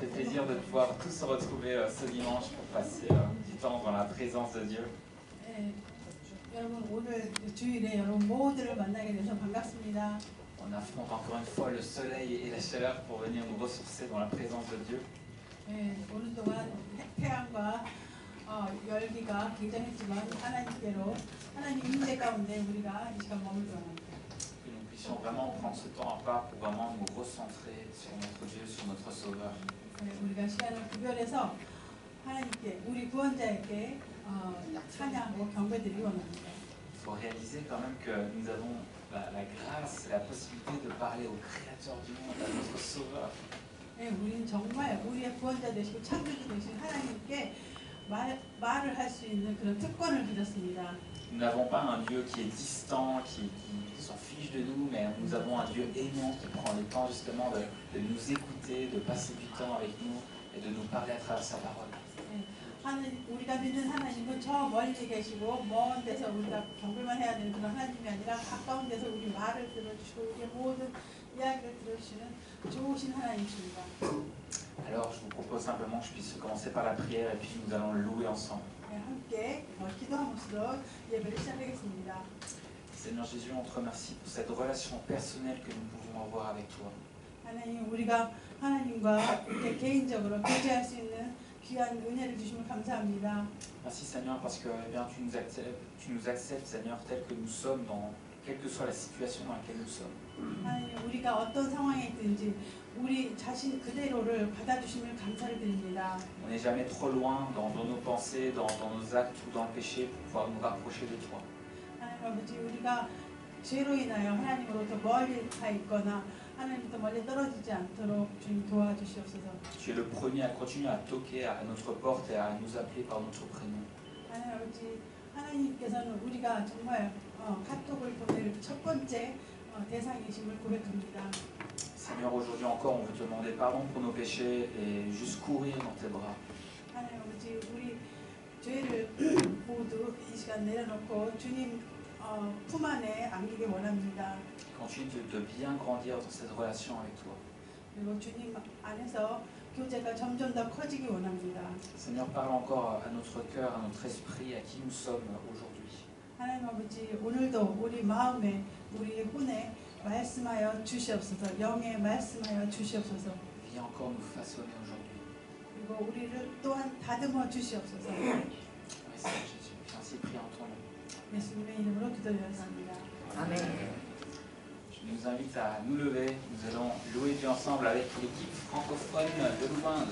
fait plaisir de pouvoir tous se retrouver ce dimanche pour passer du temps dans la présence de Dieu. 네, 여러분 오늘 주일에 여러분 모두를 만나게 돼서 반갑습니다. On affronte encore une fois le soleil et la chaleur pour venir nous ressourcer dans la présence de Dieu. 네, 오늘 동안 태양과 열기가 굉장했지만 하나님께로 하나님 임재 가운데 우리가 이 시간 머물러 합니다. Que nous puissions vraiment prendre ce temps à part pour vraiment nous recentrer sur notre Dieu, sur notre Sauveur. 네, 우리가 시간을 구별해서 하나님께 우리 구원자에게 찬양하고 경배드리기 원합니다. Il faut réaliser quand même que nous avons la grâce et la possibilité de parler au Créateur du monde, à notre Sauveur. 네, 우리는 정말 우리의 구원자 되시고 창조주 되신 하나님께 말을 할 수 있는 그런 특권을 가졌습니다. Nous n'avons pas un Dieu qui est distant, qui s'en fiche de nous, mais nous avons un Dieu aimant qui prend le temps justement de nous écouter, de passer du temps avec nous et de nous parler à travers sa parole. 우리가 믿는 하나님은 저 멀리 계시고 먼 데서 우리가 경배만 해야 되는 그런 하나님이 아니라 가까운 데서 우리 말을 들어주시고 우리의 모든 이야기를 들어주시는 좋으신 하나님이십니다. Alors je vous propose simplement que je puisse commencer par la prière et puis nous allons le louer ensemble. 함께 기도함으로써 예배를 시작하겠습니다. Seigneur Jésus, on te remercie pour cette relation personnelle que nous pouvons avoir avec toi. 하나님, 우리가 하나님과 이렇게 개인적으로 교제할 수 있는 귀한 은혜를 주시면 감사합니다. Merci Seigneur parce que eh bien, tu nous acceptes Seigneur tel que nous sommes dans quelle que soit la situation dans laquelle nous sommes. 하나님, 우리가 어떤 상황에 있든지 우리 자신 그대로를 받아주시면 감사를 드립니다. On n'est jamais trop loin dans nos pensées, dans nos actes ou dans le péché pour pouvoir nous rapprocher de toi. 하나님 아버지, 우리가 죄로 인하여 하나님으로부터 멀리 가 있거나 하나님부터 멀리 떨어지지 않도록 주님 도와주시옵소서. Tu es le premier à continuer à toquer à notre porte et à nous appeler par notre prénom. 하나님 아버지, 하나님께서는 우리가 정말 카톡을 보낼 첫 번째 대상이심을 고백합니다. Seigneur, aujourd'hui encore, on veut te demander pardon pour nos péchés et juste courir dans tes bras. 하나님 아버지, 우리 죄를 모두 이 시간 내려놓고 주님 품 안에 안기길 원합니다. Continue de bien grandir dans cette relation avec toi. 그리고 주님 안에서 교제가 점점 더 커지기 원합니다. Seigneur, parle encore à notre cœur, à notre esprit, à qui nous sommes aujourd'hui. 하나님 아버지, 오늘도 우리 마음에 우리 혼에 말씀하여 주시옵소서. 영에 말씀하여 주시옵소서. Viens encore nous façonner aujourd'hui. 그리고 우리를 또한 다듬어 주시옵소서. Oui, Seigneur Jésus, j'ai ainsi prié en ton nom. 예수님의 이름으로 기도드렸습니다. Amen. Je nous invite à nous lever. Nous allons louer Dieu ensemble avec l'équipe francophone de Louvain.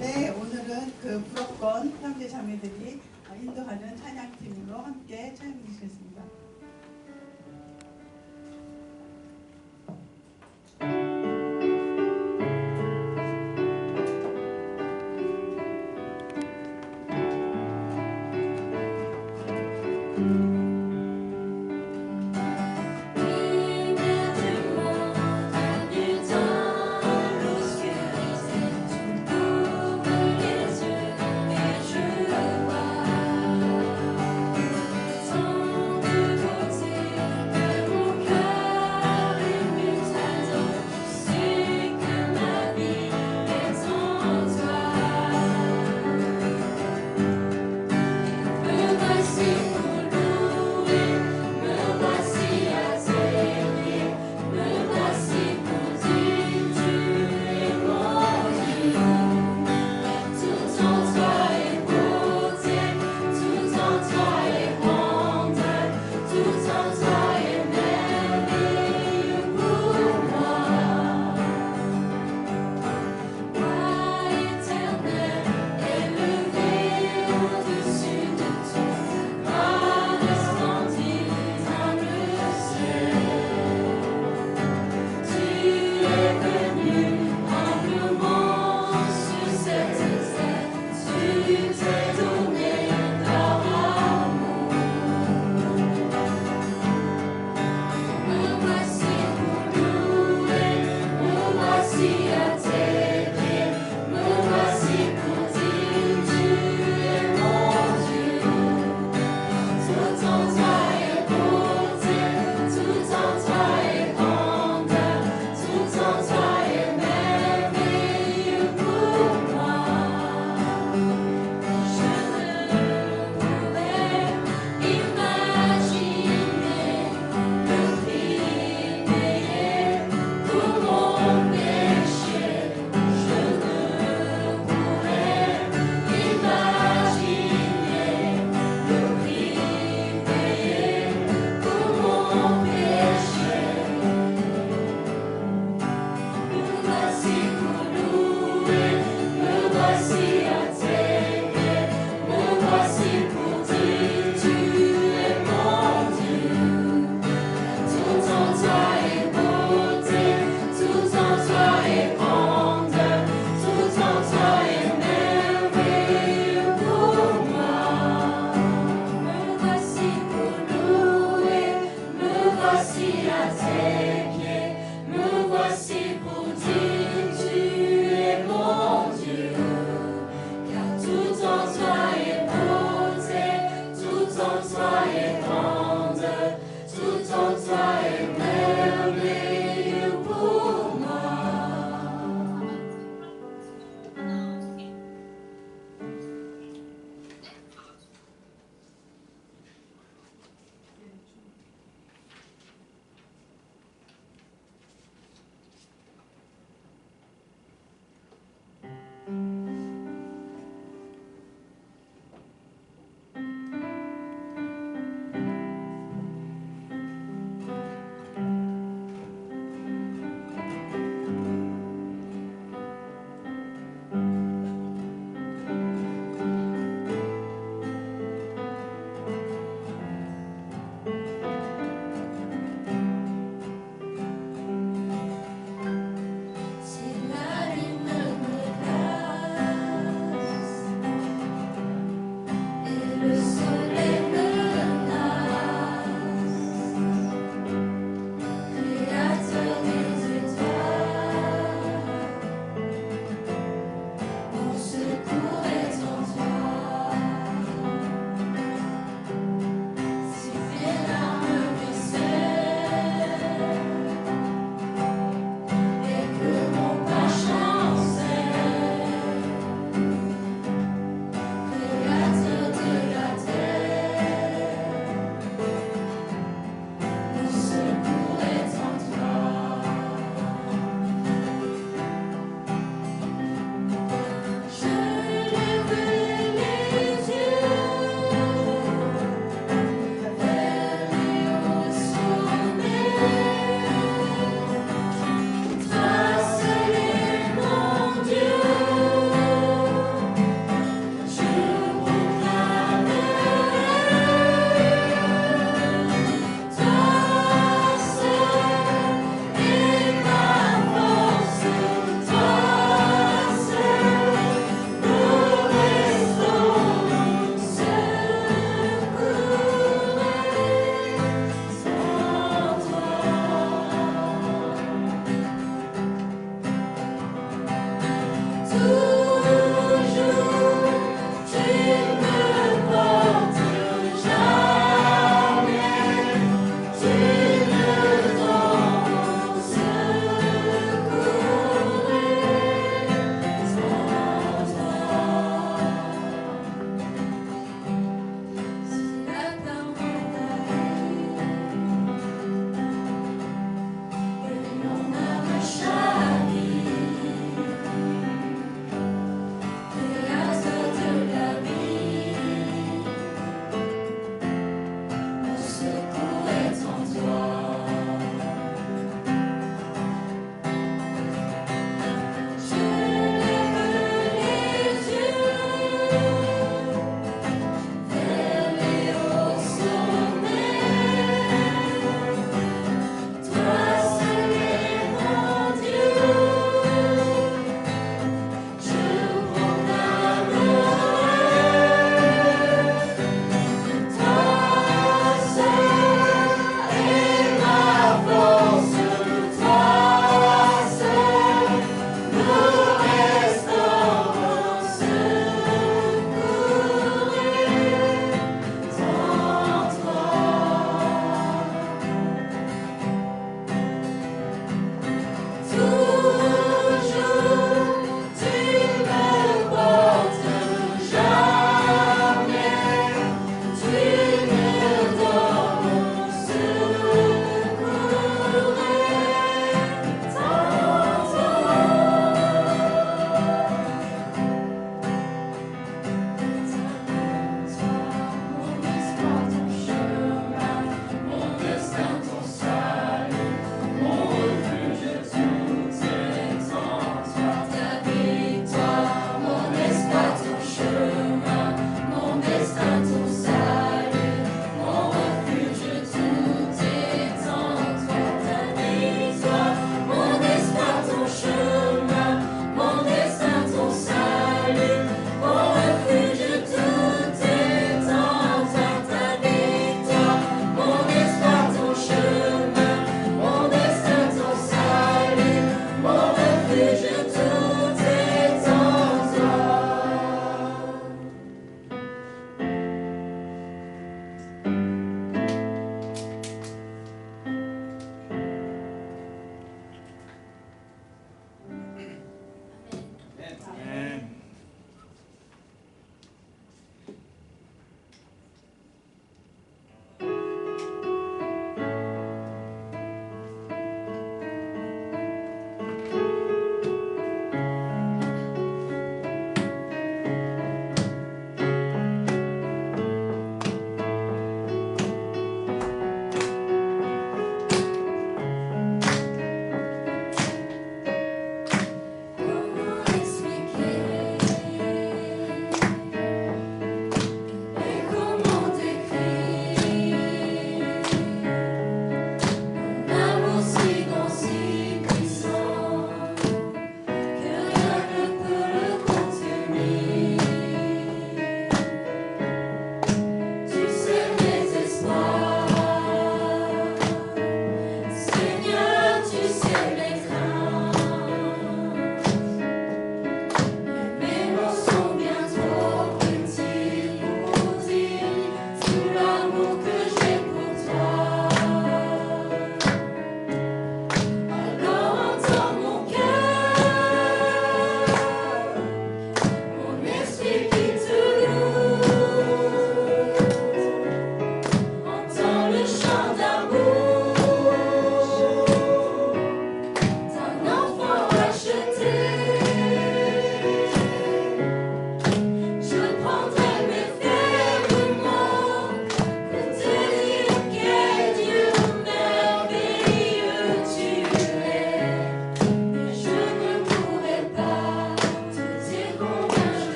네, 오늘은 그 불어권 형제 자매들이 인도하는 찬양팀으로 함께 찬양해 주시겠습니다. Sans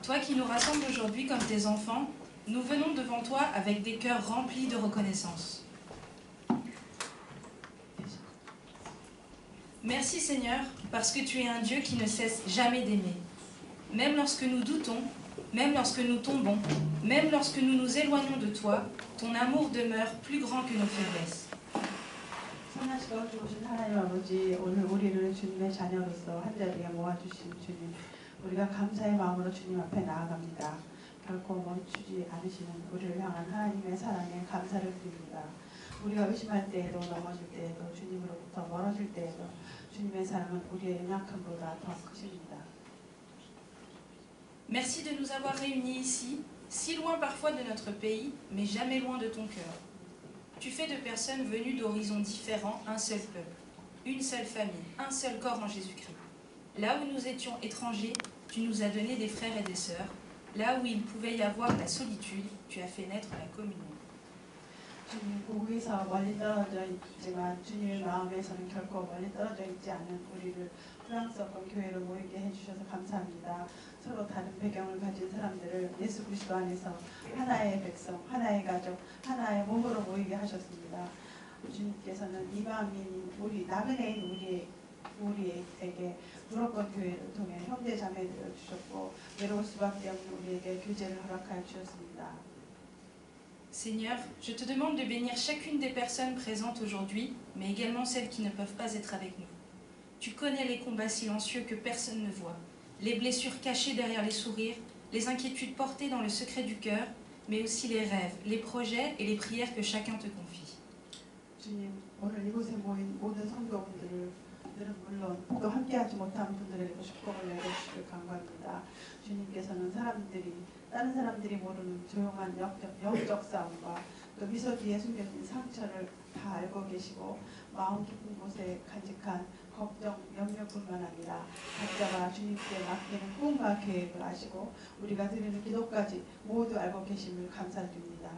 Toi qui nous rassembles aujourd'hui comme tes enfants, nous venons devant toi avec des cœurs remplis de reconnaissance. Merci Seigneur, parce que tu es un Dieu qui ne cesse jamais d'aimer. Même lorsque nous doutons, même lorsque nous tombons, même lorsque nous nous éloignons de toi, ton amour demeure plus grand que nos faiblesses. 선하시고 좋으신 하나님 아버지, 오늘 우리를 주님의 자녀로서 한자리에 모아주신 주님, 우리가 감사의 마음으로 주님 앞에 나아갑니다. 결코 멈추지 않으시는 우리를 향한 하나님의 사랑에 감사를 드립니다. 우리가 의심할 때에도 넘어질 때에도 주님으로부터 멀어질 때에도 주님의 사랑은 우리의 연약함보다 더 크십니다. Merci de nous avoir réunis ici, si loin parfois de notre pays, mais jamais loin de ton cœur. Tu fais de personnes venues d'horizons différents un seul peuple, une seule famille, un seul corps en Jésus-Christ. Là où nous étions étrangers, tu nous as donné des frères et des sœurs. Là où il pouvait y avoir la solitude, tu as fait naître la communion. 주님, 고국에서 멀리 떨어져 있지만 주님의 마음에서는 결코 멀리 떨어져 있지 않은 우리를 프랑스어권 교회로 모이게 해주셔서 감사합니다. 서로 다른 배경을 가진 사람들을 예수 그리스도 안에서 하나의 백성, 하나의 가족, 하나의 몸으로 모이게 하셨습니다. 주님께서는 이방인인 우리, 나그네인 우리에게 유럽권 교회를 통해 형제 자매들을 주셨고 외로울 수밖에 없는 우리에게 교제를 허락하여 주셨습니다. Seigneur, je te demande de bénir chacune des personnes présentes aujourd'hui, mais également celles qui ne peuvent pas être avec nous. Tu connais les combats silencieux que personne ne voit, les blessures cachées derrière les sourires, les inquiétudes portées dans le secret du cœur, mais aussi les rêves, les projets et les prières que chacun te confie. 주님, 오늘 이곳에 모인 모든 성도분들은 물론 또 함께하지 못한 분들에게도 축복을 내려주시길 간구합니다. 주님께서는 다른 사람들이 모르는 조용한 영적 싸움과 또 미소 뒤에 숨겨진 상처를 다 알고 계시고 마음 깊은 곳에 간직한 걱정, 염려뿐만 아니라 각자가 주님께 맡기는 꿈과 계획을 아시고 우리가 드리는 기도까지 모두 알고 계심을 감사드립니다.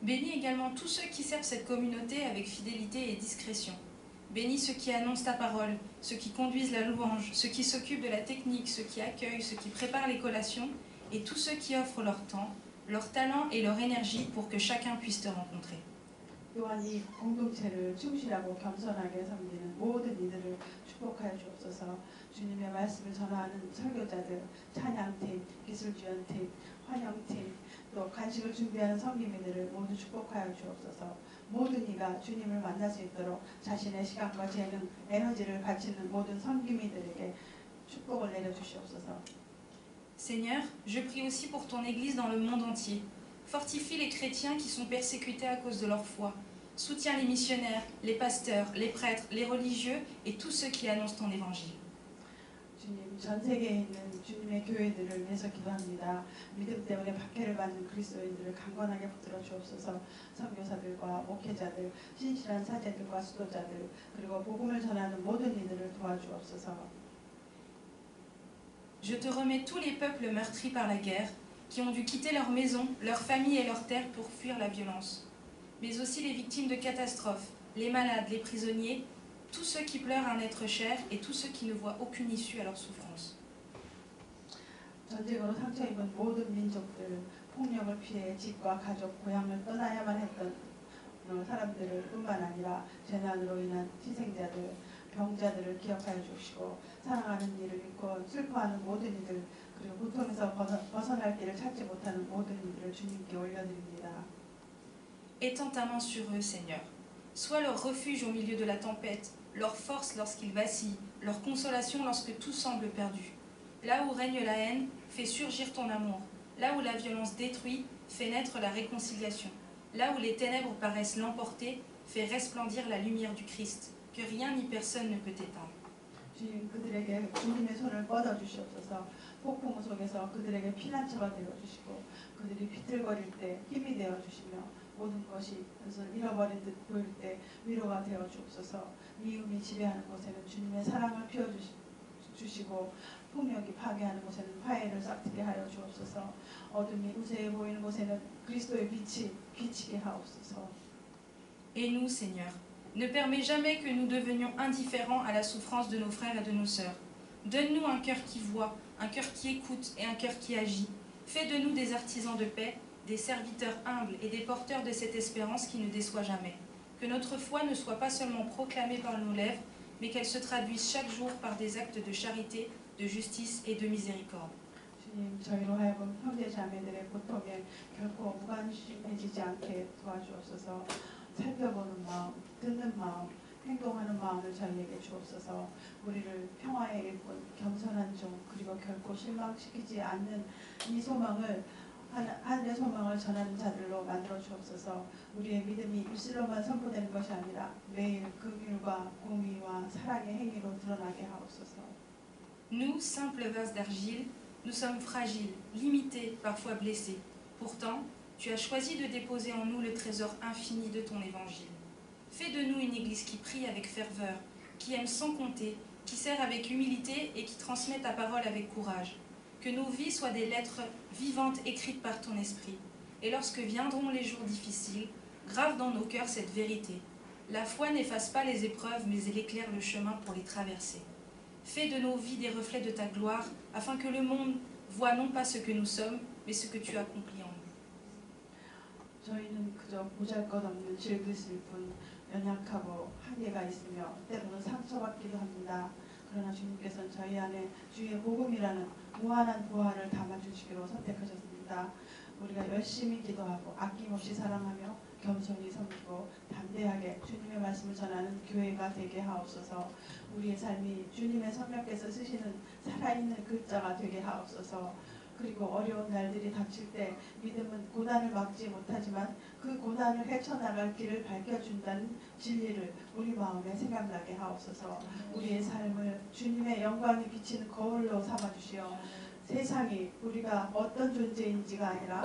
Bénis également tous ceux qui servent cette communauté avec fidélité et discrétion. Bénis ceux qui annoncent ta parole, ceux qui conduisent la louange, ceux qui s'occupent de la technique, ceux qui accueillent, ceux qui préparent les collations, et tous ceux qui offrent leur temps, leur talent et leur énergie pour que chacun puisse te rencontrer. 또한 이 공동체를 충실하고 겸손하게 섬기는 모든 이들을 축복하여 주옵소서. 주님의 말씀을 전하는 설교자들, 찬양팀, 기술지원팀, 환영팀, 또 간식을 준비하는 성김이들을 모두 축복하여 주옵소서. 모든 이가 주님을 만날 수 있도록 자신의 시간과 재능, 에너지를 바치는 모든 성김이들에게 축복을 내려주시옵소서. Seigneur, je prie aussi pour ton Église dans le monde entier. Fortifie les chrétiens qui sont persécutés à cause de leur foi. Soutiens les missionnaires, les pasteurs, les prêtres, les religieux et tous ceux qui annoncent ton évangile. 주님, 전 세계에 있는 주님의 교회들을 위해서 기도합니다. 믿음 때문에 박해를 받는 그리스도인들을 강건하게 붙들어 주옵소서. 선교사들과 목회자들, 신실한 사제들과 수도자들, 그리고 복음을 전하는 모든 이들을 도와주옵소서. Je te remets tous les peuples meurtris par la guerre, qui ont dû quitter leur maison, leur famille et leur terre pour fuir la violence, mais aussi les victimes de catastrophes, les malades, les prisonniers, tous ceux qui pleurent un être cher et tous ceux qui ne voient aucune issue à leur souffrance. 전쟁으로 상처 입은 모든 민족들, 폭력을 피해 집과 가족, 고향을 떠나야만 했던 사람들을 뿐만 아니라 재난으로 인한 희생자들, 병자들을 기억하여 주시고 사랑하는 이를 잃고 슬퍼하는 모든 이들, 그리고 고통에서 벗어날 길을 찾지 못하는 모든 이들을 주님께 올려드립니다. Étends ta main sur eux, Seigneur. Sois leur refuge au milieu de la tempête, leur force lorsqu'ils vacillent, leur consolation lorsque tout semble perdu. Là où règne la haine, fais surgir ton amour. Là où la violence détruit, fais naître la réconciliation. Là où les ténèbres paraissent l'emporter, fais resplendir la lumière du Christ, que rien ni personne ne peut éteindre. 주님, 그들에게 주님의 손을 뻗어 주시옵소서. 폭풍 속에서 그들에게 피난처가 되어 주시고 그들이 비틀거릴 때 힘이 되어 주시며 모든 것이 잃어버린 듯 보일 때 위로가 되어 주옵소서. 미움이 지배하는 곳에는 주님의 사랑을 피워 주시고 폭력이 파괴하는 곳에는 화해를 싹트게 하여 주옵소서. 어둠이 우세해 보이는 곳에는 그리스도의 빛이 비치게 하옵소서. Et nous, Seigneur, ne permets jamais que nous devenions indifférents à la souffrance de nos frères et de nos sœurs. Donne-nous un cœur qui voit, un cœur qui écoute et un cœur qui agit. Fais de nous des artisans de paix, des serviteurs humbles et des porteurs de cette espérance qui ne déçoit jamais. Que notre foi ne soit pas seulement proclamée par nos lèvres, mais qu'elle se traduise chaque jour par des actes de charité, de justice et de miséricorde. 주님, 저희로 하여금 형제 자매들의 고통에 결코 무관심해지지 않게 도와주옵소서. 살펴보는 마음, 듣는 마음, 행동하는 마음을 저희에게 주옵소서. 우리를 평화의 일꾼, 겸손한 종, 그리고 결코 실망시키지 않는 이 소망을 하늘의 소망을 전하는 자들로 만들어 주옵소서. 우리의 믿음이 입술로만 선포되는 것이 아니라 매일 그 길과 공의와 사랑의 행위로 드러나게 하옵소서. Nous, simples vases d'argile, nous sommes fragiles, limités, parfois blessés. Pourtant, tu as choisi de déposer en nous le trésor infini de ton évangile. Fais de nous une église qui prie avec ferveur, qui aime sans compter, qui sert avec humilité et qui transmet ta parole avec courage. Que nos vies soient des lettres vivantes écrites par ton esprit. Et lorsque viendront les jours difficiles, grave dans nos cœurs cette vérité. La foi n'efface pas les épreuves, mais elle éclaire le chemin pour les traverser. Fais de nos vies des reflets de ta gloire, afin que le monde voie non pas ce que nous sommes, mais ce que tu as accompli en nous. 저희는 그저 보잘것없는 질그릇일 뿐 연약하고 한계가 있으며 때로는 상처받기도 합니다. 그러나 주님께서는 저희 안에 주의 복음이라는 무한한 보화를 담아주시기로 선택하셨습니다. 우리가 열심히 기도하고 아낌없이 사랑하며 겸손히 섬기고 담대하게 주님의 말씀을 전하는 교회가 되게 하옵소서. 우리의 삶이 주님의 성령께서 쓰시는 살아있는 글자가 되게 하옵소서. 그리고 어려운 날들이 닥칠 때 믿음은 고난을 막지 못하지만 그 고난을 헤쳐나갈 길을 밝혀준다는 진리를 우리 마음에 생각나게 하옵소서. 우리의 삶을 주님의 영광이 비치는 거울로 삼아주시어 세상이 우리가 어떤 존재인지가 아니라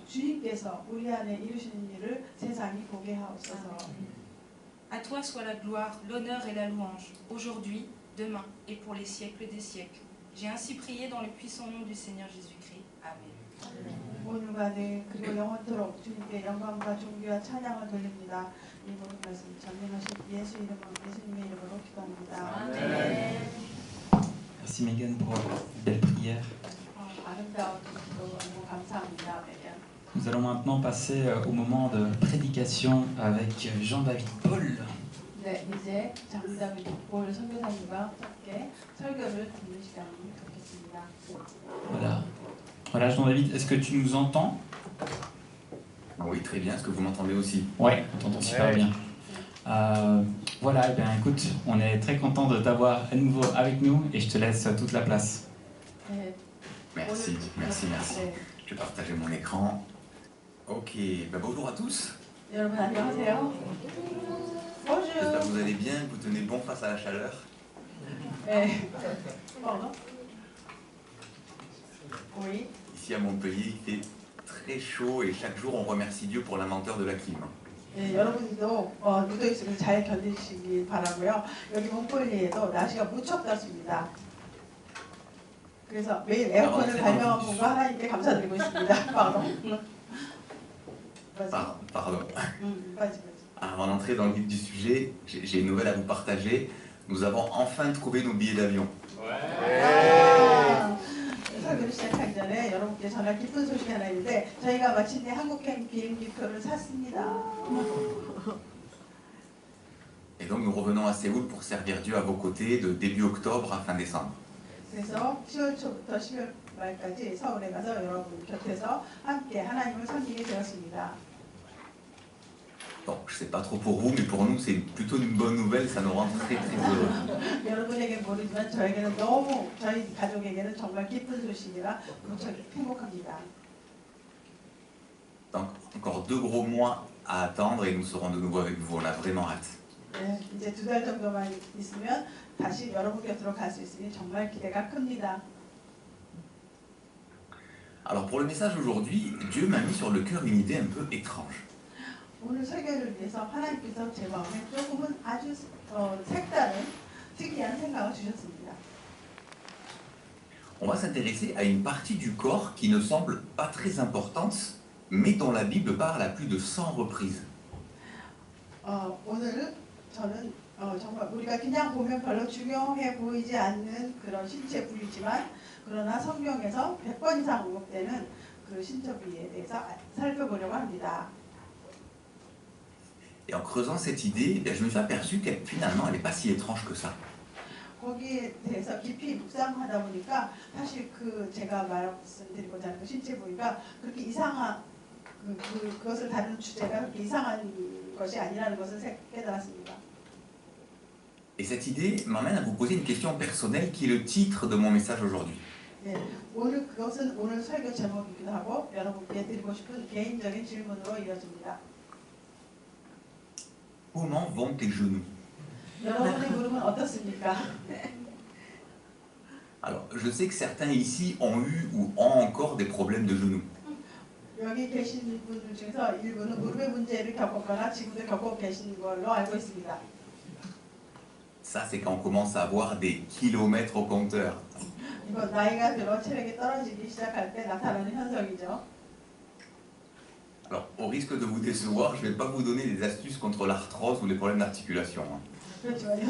주님께서 우리 안에 이루시는 일을 세상이 보게 하옵소서. À toi soit la gloire, l'honneur et la louange, aujourd'hui, demain et pour les siècles des siècles. J'ai ainsi prié dans le puissant nom du Seigneur Jésus-Christ. Amen. 오늘과 내일 그리고 영원토록 주님께 영광과 존귀와 찬양을 돌립니다. 이 모든 말씀 전능하신 예수님의 이름으로 기도합니다. Amen. Merci Megan pour une belle prière. 아름다운 기도 너무 감사합니다. Nous allons maintenant passer au moment de prédication avec Jean-David Paul. 네, 이제 장다vid 볼 선교사님과 함께 설교를 듣는 시간을 갖겠습니다. Voilà. Voilà Jean-David, est-ce que tu nous entends? Oui, très bien. Est-ce que vous m'entendez aussi? Ouais, on t'entend super bien. Voilà, eh bien écoute, on est très content de t'avoir à nouveau avec nous et je te laisse toute la place. 네, Merci, merci, merci. 네, Je vais partager mon écran. Ok, bonjour à tous. 여러분 안녕하세요. Bonjour. J'espère que vous allez bien, que vous tenez bon face à la chaleur. 네. Pardon. Oui. Ici à Montpellier, il fait très chaud et chaque jour on remercie Dieu pour la lenteur de la clim. 네, 여러분들도 누워 있으면 잘 견디시기 바라고요. 여기 몽골리에도 날씨가 무척 덥습니다. 그래서 매일 에어컨을 발명한 분과 하나님께 감사드리고 있습니다. Pardon. vas-y. Avant d'entrer dans le vif du sujet, j'ai une nouvelle à vous partager. Nous avons enfin trouvé nos billets d'avion. 설교를 시작하기 전에 여러분께 전할 기쁜 소식이 하나 있는데 저희가 마침내 한국행 비행기표를 샀습니다. Et donc nous revenons à Séoul pour servir Dieu à vos côtés de début octobre à fin décembre. 그래서 10월 초부터 10월 말까지 서울에 가서 여러분 곁에서 함께 하나님을 섬기게 되었습니다. Bon, je sais pas trop pour vous, mais pour nous c'est plutôt une bonne nouvelle, ça nous rend très très heureux. 여러분에게 모르지만 저에게는 너무 저희 가족에게는 정말 기쁜 소식이라 무척 행복합니다. Donc encore 2 gros mois à attendre et nous serons de nouveau avec vous, on a vraiment hâte. 네, 이제 2달 정도만 있으면 다시 여러분 곁으로 갈 수 있으니 정말 기대가 큽니다. Alors pour le message aujourd'hui, Dieu m'a mis sur le cœur une idée un peu étrange. 오늘 설교를 위해서 하나님께서 제 마음에 조금은 아주 색다른 특이한 생각을 주셨습니다. On va s'intéresser à une partie du corps qui ne semble pas très importante, mais dont la Bible parle à plus de 100 reprises. 오늘은 저는 정말 우리가 그냥 보면 별로 중요해 보이지 않는 그런 신체 부위지만 그러나 성경에서 100번 이상 언급되는 그 신체 부위에 대해서 살펴보려고 합니다. Et en creusant cette idée, je me suis aperçu qu'elle finalement elle n'est pas si étrange que ça. 거기에 대해서 깊이 묵상하다 보니까 사실 그 제가 말씀드리고자 하는 그 신체 부위가 그렇게 이상한 그것을 다루는 주제가 그렇게 이상한 것이 아니라는 것을 깨달았습니다. Et cette idée m'amène à vous poser une question personnelle qui est le titre de mon message aujourd'hui. 네, 오늘 그것은 오늘 설교 제목이기도 하고 여러분께 드리고 싶은 개인적인 질문으로 이어집니다. Comment vont tes genoux? 여러분의 무릎은 어떻습니까? Alors, je sais que certains ici ont eu ou ont encore des problèmes de genoux. 여기 계신 분들 중에서 일부는 무릎의 문제를 겪었거나 지금도 겪고 계신 걸로 알고 있습니다. Ça, c'est quand on commence à avoir des kilomètres au compteur. 이거 나이가 들어 체력이 떨어지기 시작할 때 나타나는 현상이죠. Alors, au risque de vous décevoir, je ne vais pas vous donner des astuces contre l'arthrose ou les problèmes d'articulation. 그렇지만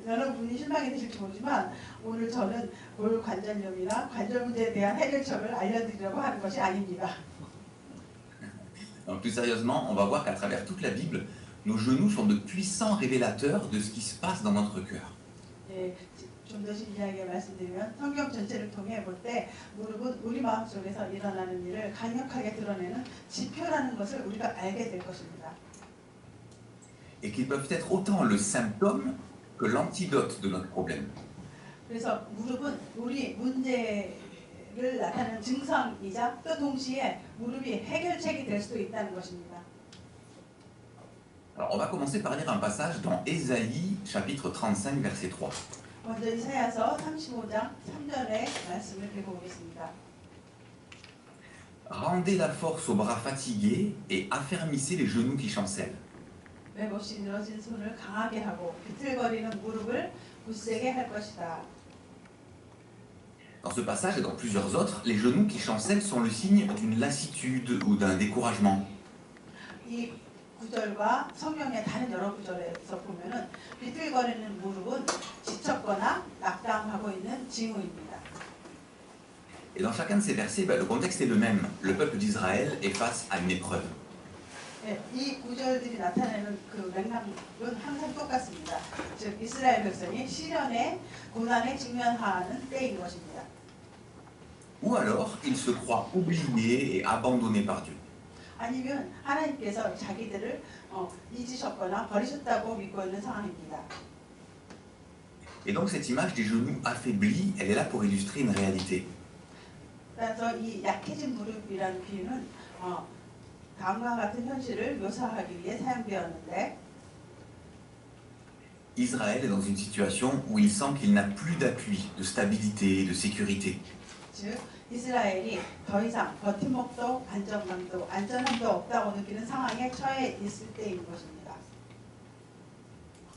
여러분이 실망이 되실지 모르지만 오늘 저는 골관절염이나 관절 문제에 대한 해결책을 알려드리려고 하는 것이 아닙니다. Donc, plus sérieusement, on va voir qu'à travers toute la Bible, nos genoux sont de puissants révélateurs de ce qui se passe dans notre cœur. 예, 좀 더 신기하게 말씀드리면 성경 전체를 통해 볼 때 무릎은 우리 마음속에서 일어나는 일을 강력하게 드러내는 지표라는 것을 우리가 알게 될 것입니다. Et qu'ils peuvent être autant le symptôme que l'antidote de notre problème. 그래서 무릎은 우리 문제를 나타내는 증상이자 또 동시에 무릎이 해결책이 될 수도 있다는 것입니다. Alors, on va commencer par lire un passage dans Ésaïe, chapitre 35, verset 3. 먼저 이사야서 35장 3절의 말씀을 읽어보겠습니다. Rendez la force aux bras fatigués et affermissez les genoux qui chancellent. 맥없이 늘어진 손을 강하게 하고 비틀거리는 무릎을 굳세게 할 것이다. Dans ce passage et dans plusieurs autres, les genoux qui chancellent sont le signe d'une lassitude ou d'un découragement. 이 구절과 성경의 다른 여러 구절에서 보면은 비틀거리는 무릎은 지쳤거나 낙담하고 있는 징후입니다. Et dans chacun de ces versets, le contexte est le même. Le peuple d'Israël est face à une épreuve. 네, 이 구절들이 나타내는 그 맥락은 항상 똑같습니다. 즉 이스라엘 백성이 시련의 고난에 직면하는 때인 것입니다. Ou alors, ils se croient oubliés et abandonnés par Dieu. 아니면 하나님께서 자기들을 잊으셨거나 버리셨다고 믿고 있는 상황입니다. Et donc cette image des genoux affaiblis, elle est là pour illustrer une réalité. 그래서 이 약해진 무릎이라는 비유는 다음과 같은 현실을 묘사하기 위해 사용되었는데 Israël est dans une situation où il sent qu'il n'a plus d'appui, de stabilité, de sécurité. 즉 이스라엘이 더 이상 버팀목도 안정감도 안전함도 없다고 느끼는 상황에 처해 있을 때인 것입니다.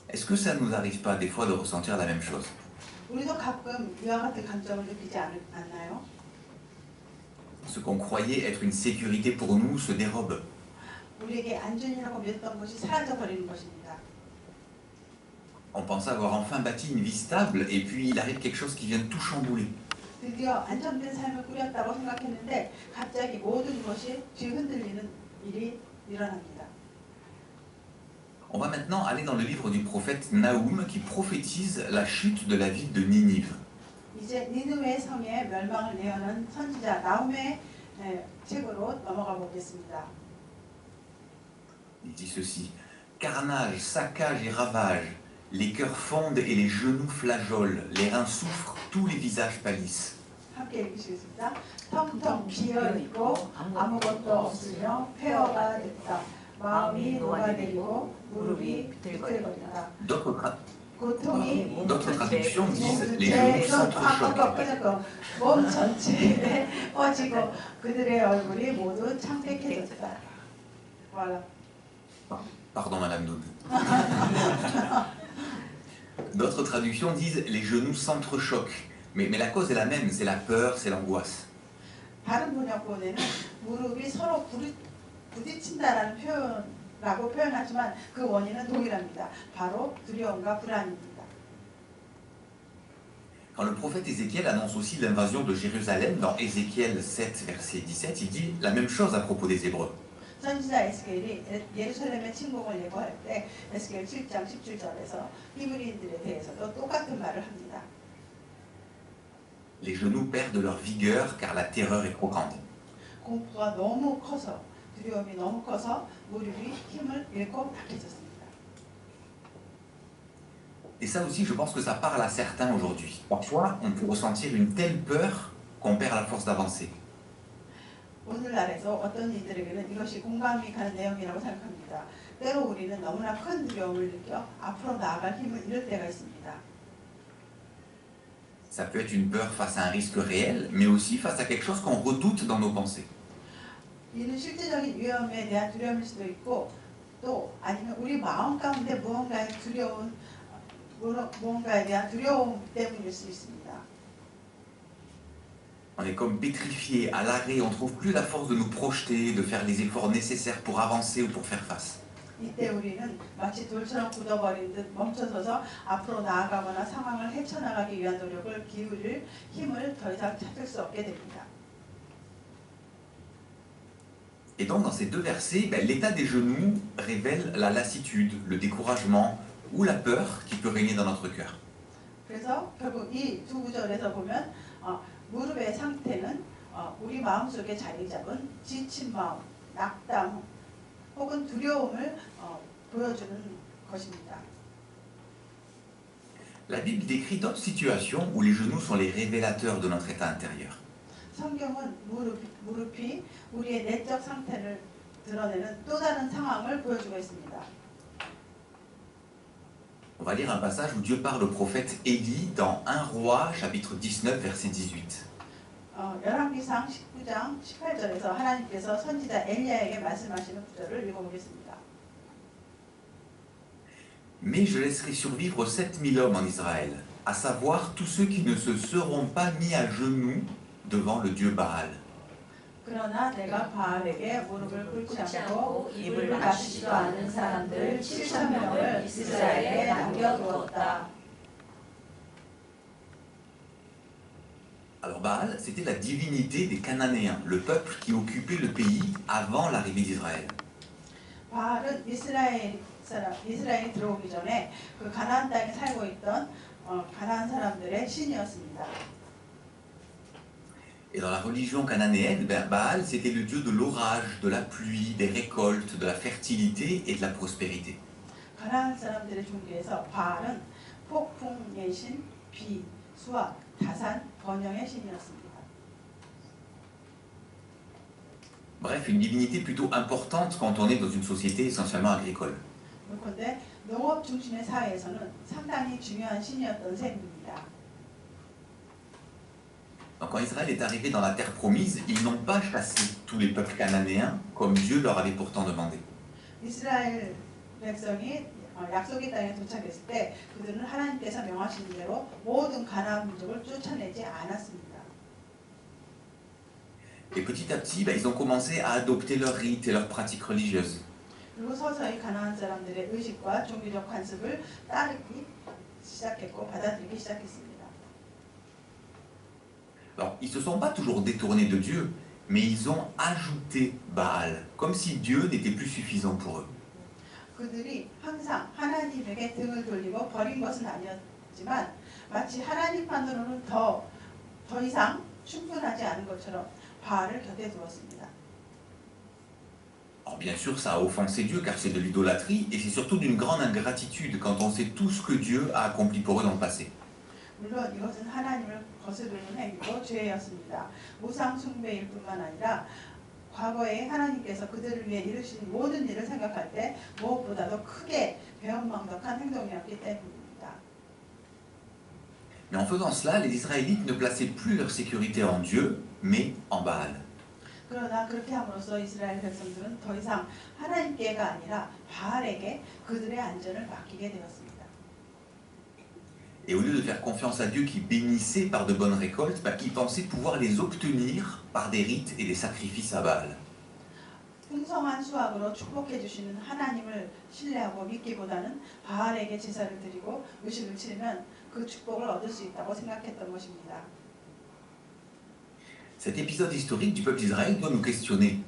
Est-ce que ça ne nous arrive pas des fois de ressentir la même chose? 우리도 가끔 이와 같은 감정을 느끼지 않나요? Ce qu'on croyait être une sécurité pour nous se dérobe. 우리에게 안전이라고 믿었던 것이 사라져 버리는 것입니다. On pensait avoir enfin bâti une vie stable et puis il arrive quelque chose qui vient de tout chambouler. 드디어 안정된 삶을 꾸렸다고 생각했는데 갑자기 모든 것이 뒤흔들리는 일이 일어납니다. On va maintenant aller dans le livre du prophète Naoum qui prophétise la chute de la ville de Ninive. 이제 니느웨 성의 멸망을 예언한 선지자 나훔의 책으로 넘어가 보겠습니다. Il dit ceci: Carnage, saccage et ravage, les cœurs fondent et les genoux flageolent, les reins souffrent, tous les visages pâlissent. 함께 읽으시겠습니다. 텅텅 비어 있고 아무것도 없으며 폐허가 됐다. 마음이 녹아내리고 무릎이 비틀거린다. D'autres traductions disent les genoux s'entrechoquent. 몸 전체에 퍼지고 그들의 얼굴이 모두 창백해졌다. Voilà. Pardon, Madame Doud. D'autres traductions disent les genoux s'entrechoquent. Mais la cause est la même, c'est la peur, c'est l'angoisse. 다른 번역본에는 무릎이 서로 부딪힌다라는 라고 표현하지만 그 원인은 동일합니다. 바로 두려움과 불안입니다. Quand le prophète Ézéchiel annonce aussi l'invasion de Jérusalem, dans Ézéchiel 7, verset 17, il dit la même chose à propos des Hébreux. 선지자 에스겔이 예루살렘의 침공을 예고할 때 에스겔 7장 17절에서 히브리인들에 대해서도 똑같은 말을 합니다. Les genoux perdent leur vigueur car la terreur est trop grande. 공포가 너무 커서 두려움이 너무 커서 무릎이 힘을 잃고 약해졌습니다. Et ça aussi, je pense que ça parle à certains aujourd'hui. Parfois, on peut ressentir une telle peur qu'on perd la force d'avancer. 오늘날에서 어떤 이들에게는 이것이 공감이 가는 내용이라고 생각합니다. 때로 우리는 너무나 큰 두려움을 느껴 앞으로 나아갈 힘을 잃을 때가 있습니다. Ça peut être une peur face à un risque réel, mais aussi face à quelque chose qu'on redoute dans nos pensées. 이는 실질적인 위험에 대한 두려움일 수도 있고 또 아니면 우리 마음 가운데 무언가에 대한 두려움 때문일 수 있습니다. On est comme pétrifié, à l'arrêt, on ne trouve plus la force de nous projeter, de faire les efforts nécessaires pour avancer ou pour faire face. 이때 우리는 마치 돌처럼 굳어버린 듯 멈춰서서 앞으로 나아가거나 상황을 헤쳐나가기 위한 노력을 기울일 힘을 더 이상 찾을 수 없게 됩니다. Et donc dans ces deux versets, l'état des genoux révèle la lassitude, le découragement ou la peur qui peut régner dans notre cœur. 그래서 결국 이 두 구절에서 보면 무릎의 상태는 우리 마음속에 자리 잡은 지친 마음, 낙담 혹은 두려움을 보여주는 것입니다. La Bible décrit d'autres situations où les genoux sont les révélateurs de notre état intérieur. 성경은 무릎이 우리의 내적 상태를 드러내는 또 다른 상황을 보여주고 있습니다. On va lire un passage où Dieu parle au prophète Élie dans 1 Roi, chapitre 19, verset 18. 열왕기상 19장 18절에서 하나님께서 선지자 엘리야에게 말씀하시는 구절을 읽어보겠습니다. Mais je laisserai survivre 7000 hommes en Israël, à savoir tous ceux qui ne se seront pas mis à genoux devant le Dieu Baal. 그러나 내가 바알에게 무릎을 꿇지 않고 입을 닫지도 않은 사람들 7,000명을 이스라엘에 남겨두었다. Alors Baal, c'était la divinité des Cananéens, le peuple qui occupait le pays avant l'arrivée d'Israël. 바알은 이스라엘이 들어오기 전에 그 가나안 땅에 살고 있던 가나안 사람들의 신이었습니다. Et dans la religion cananéenne, Baal, c'était le dieu de l'orage, de la pluie, des récoltes, de la fertilité et de la prospérité. 가나안 사람들의 종교에서 바알은 폭풍의 신, 비, 수확, 다산, 번영의 신이었습니다. Bref, une divinité plutôt importante quand on est dans une société essentiellement agricole. 그런데 농업 중심의 사회에서는 상당히 중요한 신이었던 셈입니다. Donc, quand Israël est arrivé dans la terre promise, ils n'ont pas chassé tous les peuples cananéens comme Dieu leur avait pourtant demandé. 이스라엘 백성이 약속의 땅에 도착했을 때 그들은 하나님께서 명하신 대로 모든 가나안 민족을 쫓아내지 않았습니다. Et petit à petit, ils ont commencé à adopter leurs rites et leurs pratiques religieuses. 그리고 서서히 가나안 사람들의 의식과 종교적 관습을 따르기 시작했고 받아들이기 시작했습니다. Alors, ils ne se sont pas toujours détournés de Dieu, mais ils ont ajouté Baal, comme si Dieu n'était plus suffisant pour eux. 그들이 항상 하나님에게 등을 돌리고 버린 것은 아니었지만 마치 하나님만으로는 더 이상 충분하지 않은 것처럼 바알을 곁에 두었습니다. Alors bien sûr, ça a offensé Dieu car c'est de l'idolâtrie et c'est surtout d'une grande ingratitude quand on sait tout ce que Dieu a accompli pour eux dans le passé. 물론 이것은 하나님을 거스르는 행위고 죄였습니다. 우상 숭배일 뿐만 아니라 과거에 하나님께서 그들을 위해 이루신 모든 일을 생각할 때 무엇보다도 크게 배은망덕한 행동이었기 때문입니다. Mais en faisant cela, les Israélites ne plaçaient plus leur sécurité en Dieu, mais en Baal. 그러나 그렇게 함으로써 이스라엘 백성들은 더 이상 하나님께가 아니라 바알에게 그들의 안전을 맡기게 되었습니다. Et au lieu de faire confiance à Dieu qui bénissait par de bonnes récoltes, ils pensaient pouvoir les obtenir par des rites et des sacrifices à Baal. 풍성한 수확으로 축복해 주시는 하나님을 신뢰하고 믿기보다는 바알에게 제사를 드리고 의식을 치르면 그 축복을 얻을 수 있다고 생각했던 것입니다. Cet épisode historique du peuple d'Israël doit nous questionner.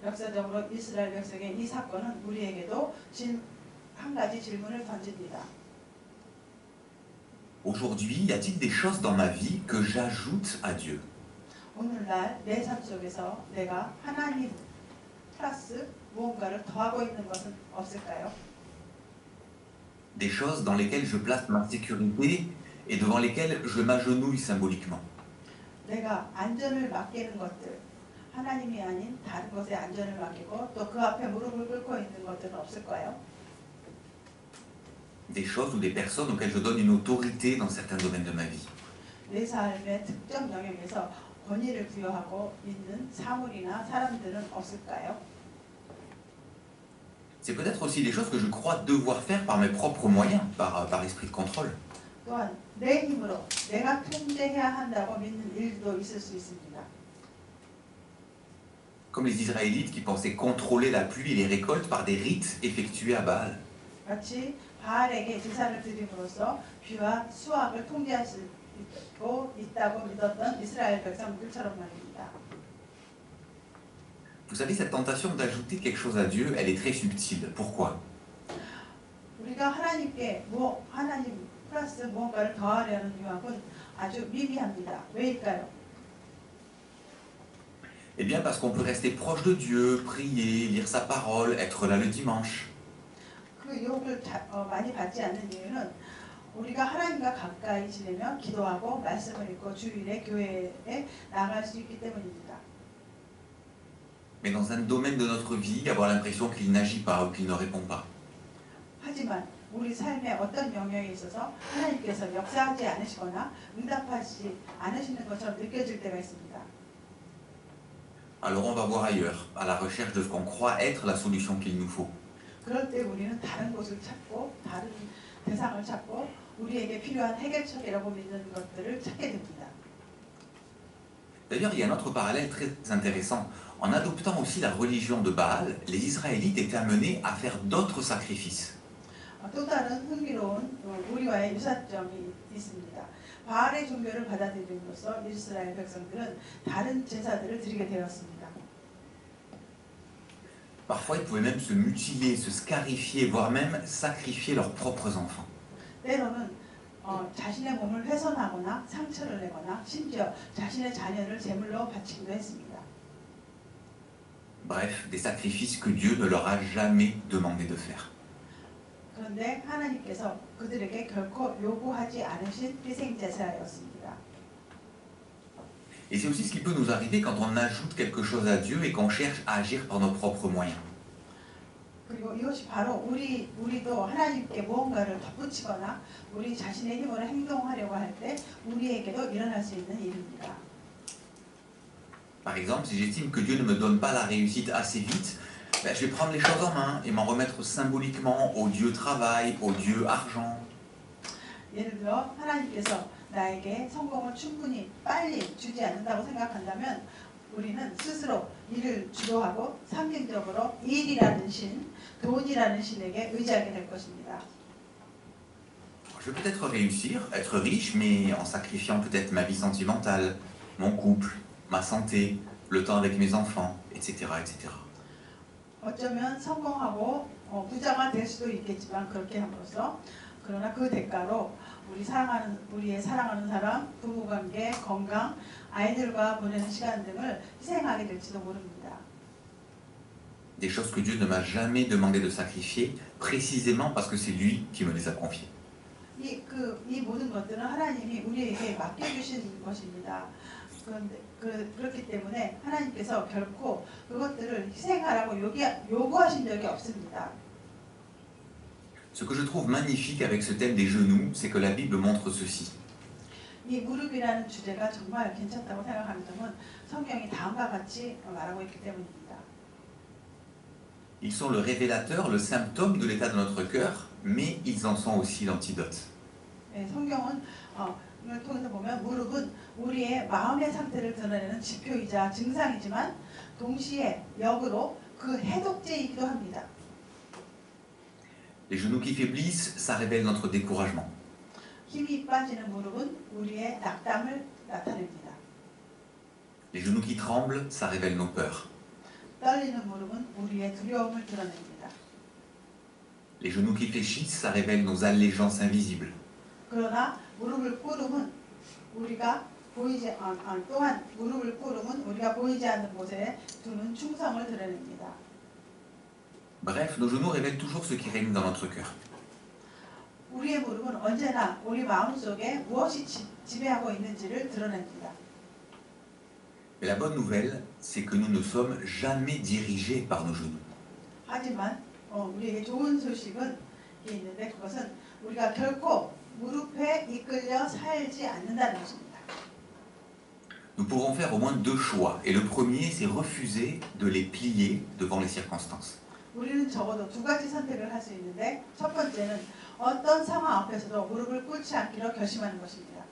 역사적으로 이스라엘 백성의 이 사건은 우리에게도 한 가지 질문을 던집니다. Aujourd'hui, y a-t-il des choses dans ma vie que j'ajoute à Dieu? 오늘날 내 삶 속에서 내가 하나님 플러스 무언가를 더하고 있는 것은 없을까요? Des choses dans lesquelles je place ma sécurité et devant lesquelles je m'agenouille symboliquement. 내가 안전을 맡기는 것들, 하나님이 아닌 다른 것에 안전을 맡기고 또 그 앞에 무릎을 꿇고 있는 것들은 없을까요? Des choses ou des personnes auxquelles je donne une autorité dans certains domaines de ma vie. 내 삶의 특정 영역에서 권위를 부여하고 있는 사물이나 사람들은 없을까요? C'est peut-être aussi des choses que je crois devoir faire par mes propres moyens, par esprit de contrôle. 또한 내 힘으로 내가 통제해야 한다고 믿는 일도 있을 수 있습니다. Comme les Israélites qui pensaient contrôler la pluie et les récoltes par des rites effectués à Baal. 마치 바알에게 제사를 드림으로써 비와 수확을 통제할 수 있다고 믿었던 이스라엘 백성들처럼 말입니다. Vous savez, cette tentation d'ajouter quelque chose à Dieu, elle est très subtile. Pourquoi? 우리가 하나님께 하나님 플러스 무언가를 더하려는 유혹은 아주 미미합니다. 왜일까요? Eh bien parce qu'on peut rester proche de Dieu, prier, lire sa parole, être là le dimanche. 그 유혹을 많이 받지 않는 이유는 우리가 하나님과 가까이 지내며 기도하고 말씀을 읽고 주일에 교회에 나갈 수 있기 때문입니다. Mais dans un domaine de notre vie, avoir l'impression qu'il n'agit pas ou qu'il ne répond pas. 하지만 우리 삶의 어떤 영역에 있어서 하나님께서 역사하지 않으시거나 응답하지 않으시는 것처럼 느껴질 때가 있습니다. Alors on va voir ailleurs, à la recherche de ce qu'on croit être la solution qu'il nous faut. 그럴 때 우리는 다른 곳을 찾고 다른 대상을 찾고 우리에게 필요한 해결책이라고 믿는 것들을 찾게 됩니다. D'ailleurs, il y a un autre parallèle très intéressant. En adoptant aussi la religion de Baal, les Israélites étaient amenés à faire d'autres sacrifices. 또 다른 흥미로운 우리와의 유사점이 있습니다. 바알의 종교를 받아들임으로써 이스라엘 백성들은 다른 제사들을 드리게 되었습니다. Parfois, ils pouvaient même se mutiler, se scarifier, voire même sacrifier leurs propres enfants. 때로는 자신의 몸을 훼손하거나 상처를 내거나 심지어 자신의 자녀를 제물로 바치기도 했습니다. Bref, des sacrifices que Dieu ne leur a jamais demandé de faire. 그런데 하나님께서 그들에게 결코 요구하지 않으신 희생 제사였습니다. Et c'est aussi ce qui peut nous arriver quand on ajoute quelque chose à Dieu et qu'on cherche à agir par nos propres moyens. 그리고 이것이 바로 우리도 하나님께 무언가를 덧붙이거나 우리 자신의 힘으로 행동하려고 할 때 우리에게도 일어날 수 있는 일입니다. Par exemple, si j'estime que Dieu ne me donne pas la réussite assez vite, je vais prendre les choses en main et m'en remettre symboliquement au Dieu travail, au Dieu argent. 예를 들어 하나님께서 나에게 성공을 충분히 빨리 주지 않는다고 생각한다면 우리는 스스로 일을 주도하고 상징적으로 일이라는 신, 돈이라는 신에게 의지하게 될 것입니다. Je vais peut-être réussir, être riche, mais en sacrifiant peut-être ma vie sentimentale, mon couple, ma santé, le temps avec mes enfants, etc., etc. 어쩌면 성공하고 부자가 될 수도 있겠지만 그렇게 함으로써 그러나 그 대가로 우리의 사랑하는 사람, 부부관계, 건강, 아이들과 보내는 시간 등을 희생하게 될지도 모릅니다. Des choses que Dieu ne m'a jamais demandé de sacrifier, précisément parce que c'est lui qui me les a confiées. 이 모든 것들은 하나님이 우리에게 맡겨주신 것입니다. 그렇기 때문에 하나님께서 결코 그것들을 희생하라고 요구하신 적이 없습니다. Ce que je trouve magnifique avec ce thème des genoux, c'est que la Bible montre ceci. 이 무릎이라는 주제가 정말 괜찮다고 생각하는 점은 성경이 다음과 같이 말하고 있기 때문입니다. Ils sont le révélateur, le symptôme de l'état de notre cœur, mais ils en sont aussi l'antidote. 네, 성경은 이걸 통해서 보면 무릎은 우리의 마음의 상태를 드러내는 지표이자 증상이지만 동시에 역으로 그 해독제이기도 합니다. Les genoux qui faiblissent, ça révèle notre découragement. 힘이 빠지는 무릎은 우리의 낙담을 나타냅니다. Les genoux qui tremblent, ça révèle nos peurs. 떨리는 무릎은 우리의 두려움을 드러냅니다. Les genoux qui fléchissent, ça révèle nos allégeances invisibles. 그러나 무릎을 꿇음은 또한 무릎을 꿇음은 우리가 보이지 않는 곳에 두는 충성을 드러냅니다. Bref, nos genoux révèlent toujours ce qui règne dans notre cœur. 우리의 무릎은 언제나 우리 마음속에 무엇이 지배하고 있는지를 드러냅니다. Mais la bonne nouvelle, c'est que nous ne sommes jamais dirigés par nos genoux. 하지만 우리에게 좋은 소식은 있는데 그것은 우리가 결코 무릎에 이끌려 살지 않는다는 것입니다. Nous pourrons faire au moins deux choix. Et le premier, c'est refuser de les plier devant les circonstances. 우리는 적어도 두 가지 선택을 할 수 있는데 첫 번째는 어떤 상황 앞에서도 무릎을 꿇지 않기로 결심하는 것입니다.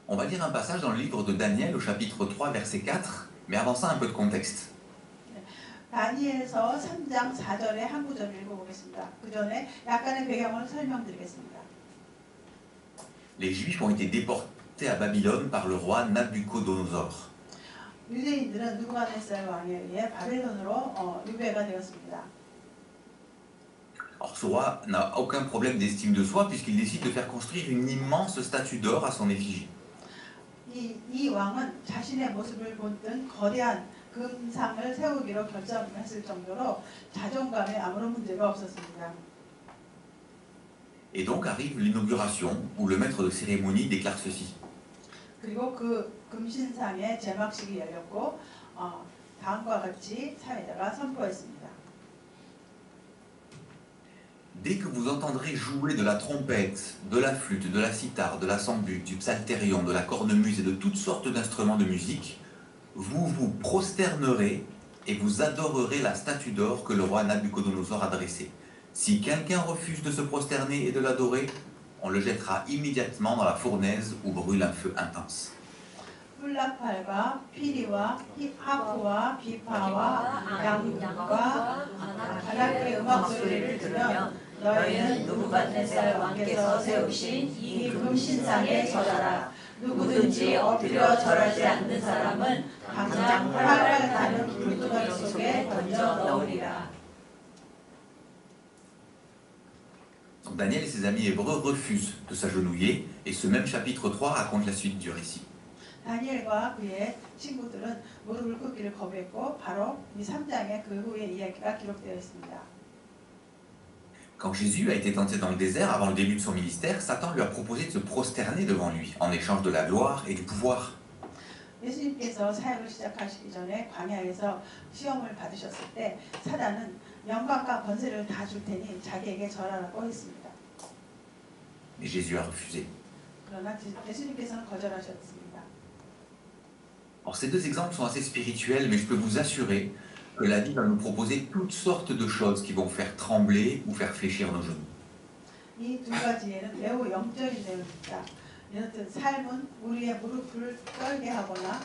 On va lire un passage dans le livre de Daniel au chapitre 3, verset 4, mais avant ça, un peu de contexte. 다니엘서 3장 4절의 한 구절을 읽어보겠습니다. 그 전에 약간의 배경을 설명드리겠습니다. Les Juifs ont été déportés à Babylone par le roi Nabuchodonosor. 유대인들은 느부갓네살 왕에 의해 바벨론으로 유배가 되었습니다. Alors ce roi n'a aucun problème d'estime de soi puisqu'il décide de faire construire une immense statue d'or à son effigie. 이 왕은 자신의 모습을 본뜬 거대한 금상을 세우기로 결정했을 정도로 자존감에 아무런 문제가 없었습니다. Et donc arrive l'inauguration où le maître de cérémonie déclare ceci. 그리고 그 금신상의 제막식이 열렸고 다음과 같이 사회자가 선포했습니다. Dès que vous entendrez jouer de la trompette, de la flûte, de la cithare, de la sambuc, du psalterion, de la cornemuse et de toutes sortes d'instruments de musique, vous vous prosternerez et vous adorerez la statue d'or que le roi Nabuchodonosor a dressée. Si quelqu'un refuse de se prosterner et de l'adorer, on le jettera immédiatement dans la fournaise où brûle un feu intense. 훌라팔과 피리와 하프와 비파와 양과 바락의 음악 소리를 들으면 너희는 느부갓네살 왕께서 세우신 이 금신상에 절하라. 누구든지 엎드려 절하지 않는 사람은 당장 활활 타는 불두덩이 속에 던져 넣으리라. Donc Daniel et ses amis hébreux refusent de s'agenouiller et ce même chapitre 3 raconte la suite du récit. 다니엘과 그의 친구들은 무릎을 꿇기를 거부했고 바로 이 3장에 그 후의 이야기가 기록되어 있습니다. Quand Jésus a été tenté dans le désert avant le début de son ministère, Satan lui a proposé de se prosterner devant lui en échange de la gloire et du pouvoir. 예수님께서 사역을 시작하시기 전에 광야에서 시험을 받으셨을 때 사단은 영광과 권세를 다 줄 테니 자기에게 절하라고 했습니다. Mais Jésus a refusé. 그러나 예수님께서는 거절하셨습니다. Alors ces deux exemples sont assez spirituels, mais je peux vous assurer que la vie va nous proposer toutes sortes de choses qui vont faire trembler ou faire fléchir nos genoux. 이 두 가지에는 매우 영적인 내용입니다. 이렇듯 삶은 우리의 무릎을 떨게 하거나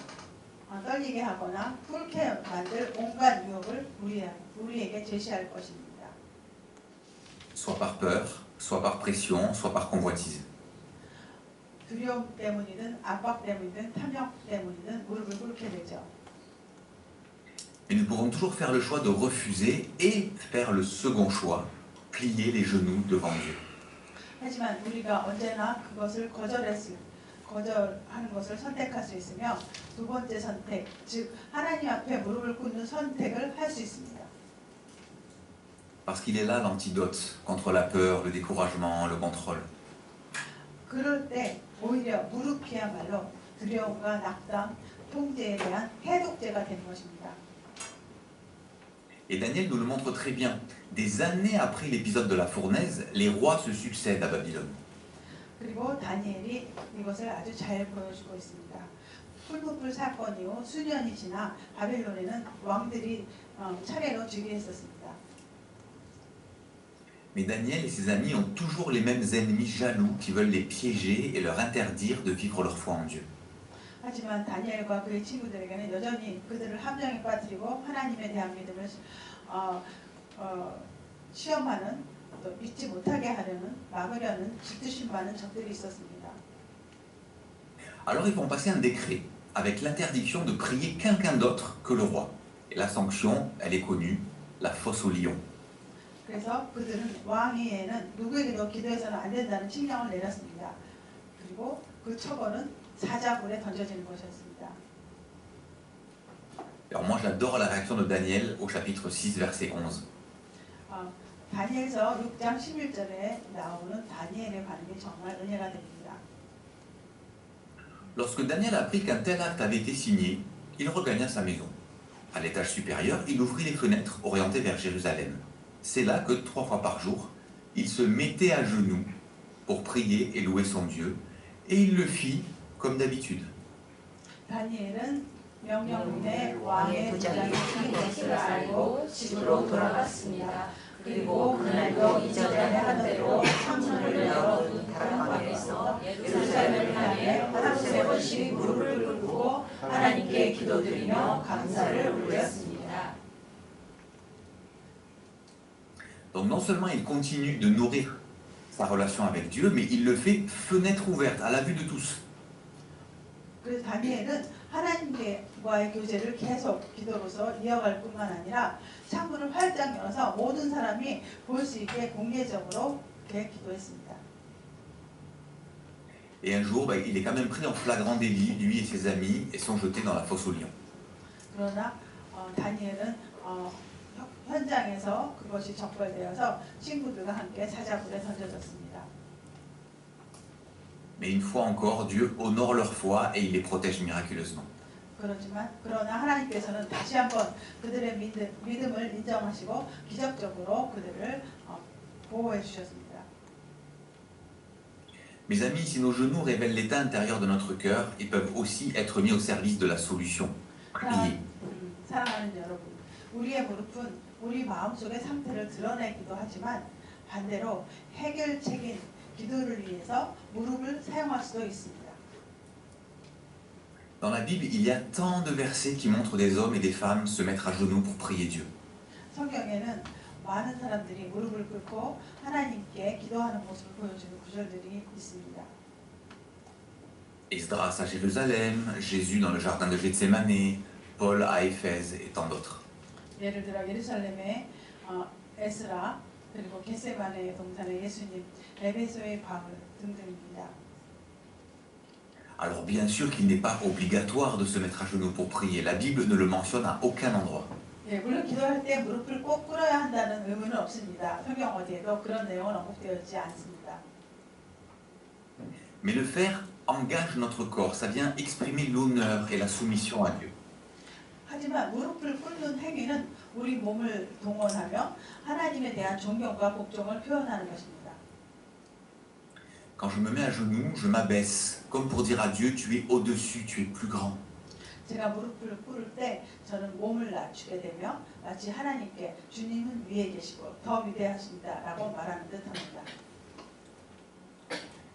떨리게 하거나 꿇게 만들 온갖 유혹을 우리에게 제시할 것입니다. Soit par peur, soit par pression, soit par convoitise. 두려움 때문이든 압박 때문이든 탐욕 때문이든 무릎을 꿇게 되죠. Et nous pourrons toujours faire le choix de refuser et faire le second choix, plier les genoux devant Dieu. 하지만 우리가 언제나 그것을 거절하는 것을 선택할 수 있으며 두 번째 선택, 즉 하나님 앞에 무릎을 꿇는 선택을 할 수 있습니다. Parce qu'il est là l'antidote contre la peur, le découragement, le contrôle. 그럴 때 오히려 무릎이야말로 두려움과 낙담, 통제에 대한 해독제가 되는 것입니다. Et Daniel nous le montre très bien. Des années après l'épisode de la fournaise, les rois se succèdent à Babylone. 그리고 다니엘이 이것을 아주 잘 보여주고 있습니다. 풀무불 사건 이후 수년이 지나 바벨론에는 왕들이 차례로 즉위했었습니다. Mais Daniel et ses amis ont toujours les mêmes ennemis jaloux qui veulent les piéger et leur interdire de vivre leur foi en Dieu. 하지만 다니엘과 그의 친구들에게는 여전히 그들을 함정에 빠뜨리고 하나님에 대한 믿음을 시험하는, 또 믿지 못하게 하려는, 막으려는 질투심 많은 적들이 있었습니다. Alors ils vont passer un décret avec l'interdiction de prier quelqu'un d'autre que le roi. Et la sanction, elle est connue, la fosse au lion. 그래서 그들은 왕위에는 누구에게도 기도해서는 안 된다는 칙령을 내렸습니다. 그리고 그 처벌은 사자굴에 던져지는 것이었습니다. Alors moi j'adore la réaction de Daniel au chapitre 6 verset 11. 다니엘서 6장 11절에 나오는 다니엘의 반응이 정말 은혜가 됩니다. Lorsque Daniel apprit qu'un tel acte avait été signé, il regagna sa maison. À l'étage supérieur, il ouvrit les fenêtres orientées vers Jérusalem. C'est là que 3 fois par jour, il se mettait à genoux pour prier et louer son Dieu, et il le fit comme d'habitude. 다니엘은 명령문에 왕의 도장이 찍힌 것을 알고 집으로 돌아갔습니다. 그리고 그날도 이전에 하던 대로 창문을 열어둔 다락방에서 예루살렘을 향해 하루 3번씩 무릎을 꿇고 하나님께 기도드리며 감사를 올렸습니다. Donc non seulement il continue de nourrir sa relation avec Dieu, mais il le fait fenêtre ouverte, à la vue de tous. 그래서 다니엘은 하나님과의 교제를 계속 기도로서 이어갈 뿐만 아니라 창문을 활짝 열어서 모든 사람이 볼 수 있게 공개적으로 그렇게 기도했습니다. Et un jour, il est quand même pris en flagrant délit, lui et ses amis, et sont jetés dans la fosse aux lions. 그러나 다니엘은 현장에서 그것이 적발되어서 친구들과 함께 사자굴에 던져졌습니다. Mais une fois encore, Dieu honore leur foi et il les protège miraculeusement. 그러나 하나님께서는 다시 한번 그들의 믿음을 인정하시고 기적적으로 그들을 보호해 주셨습니다. Mes amis, si nos genoux révèlent l'état intérieur de notre cœur, ils peuvent aussi être mis au service de la solution. Priez. 사랑하는 여러분, 우리의 무릎은 우리 마음속의 상태를 드러내기도 하지만 반대로 해결책인 기도를 위해서 무릎을 사용할 수도 있습니다. Dans la Bible, il y a tant de versets qui montrent des hommes et des femmes se mettre à genoux pour prier Dieu. 성경에는 많은 사람들이 무릎을 꿇고 하나님께 기도하는 모습을 보여주는 구절들이 있습니다. Esdras à Jérusalem, Jésus dans le jardin de Gethsémanée, Paul à Éphèse et tant d'autres. 예를 들어 예루살렘의 에스라, 그리고 겟세마네 동산의 예수님, 에베소의 바울 등등입니다. Alors bien sûr qu'il n'est pas obligatoire de se mettre à genoux pour prier. La Bible ne le mentionne à aucun endroit. 예, 물론 기도할 때 무릎을 꼭 꿇어야 한다는 의무는 없습니다. 성경 어디에도 그런 내용은 언급되어 있지 않습니다. Mais le faire engage notre corps. Ça vient exprimer l'honneur et la soumission à Dieu. 하지만 무릎을 꿇는 행위는 우리 몸을 동원하며 하나님에 대한 존경과 복종을 표현하는 것입니다. Quand je me mets à genoux, je m'abaisse, comme pour dire à Dieu, tu es au-dessus, tu es plus grand. 제가 무릎을 꿇을 때 저는 몸을 낮추게 되며 마치 하나님께 주님은 위에 계시고 더 위대하십니다라고 말하는 듯합니다.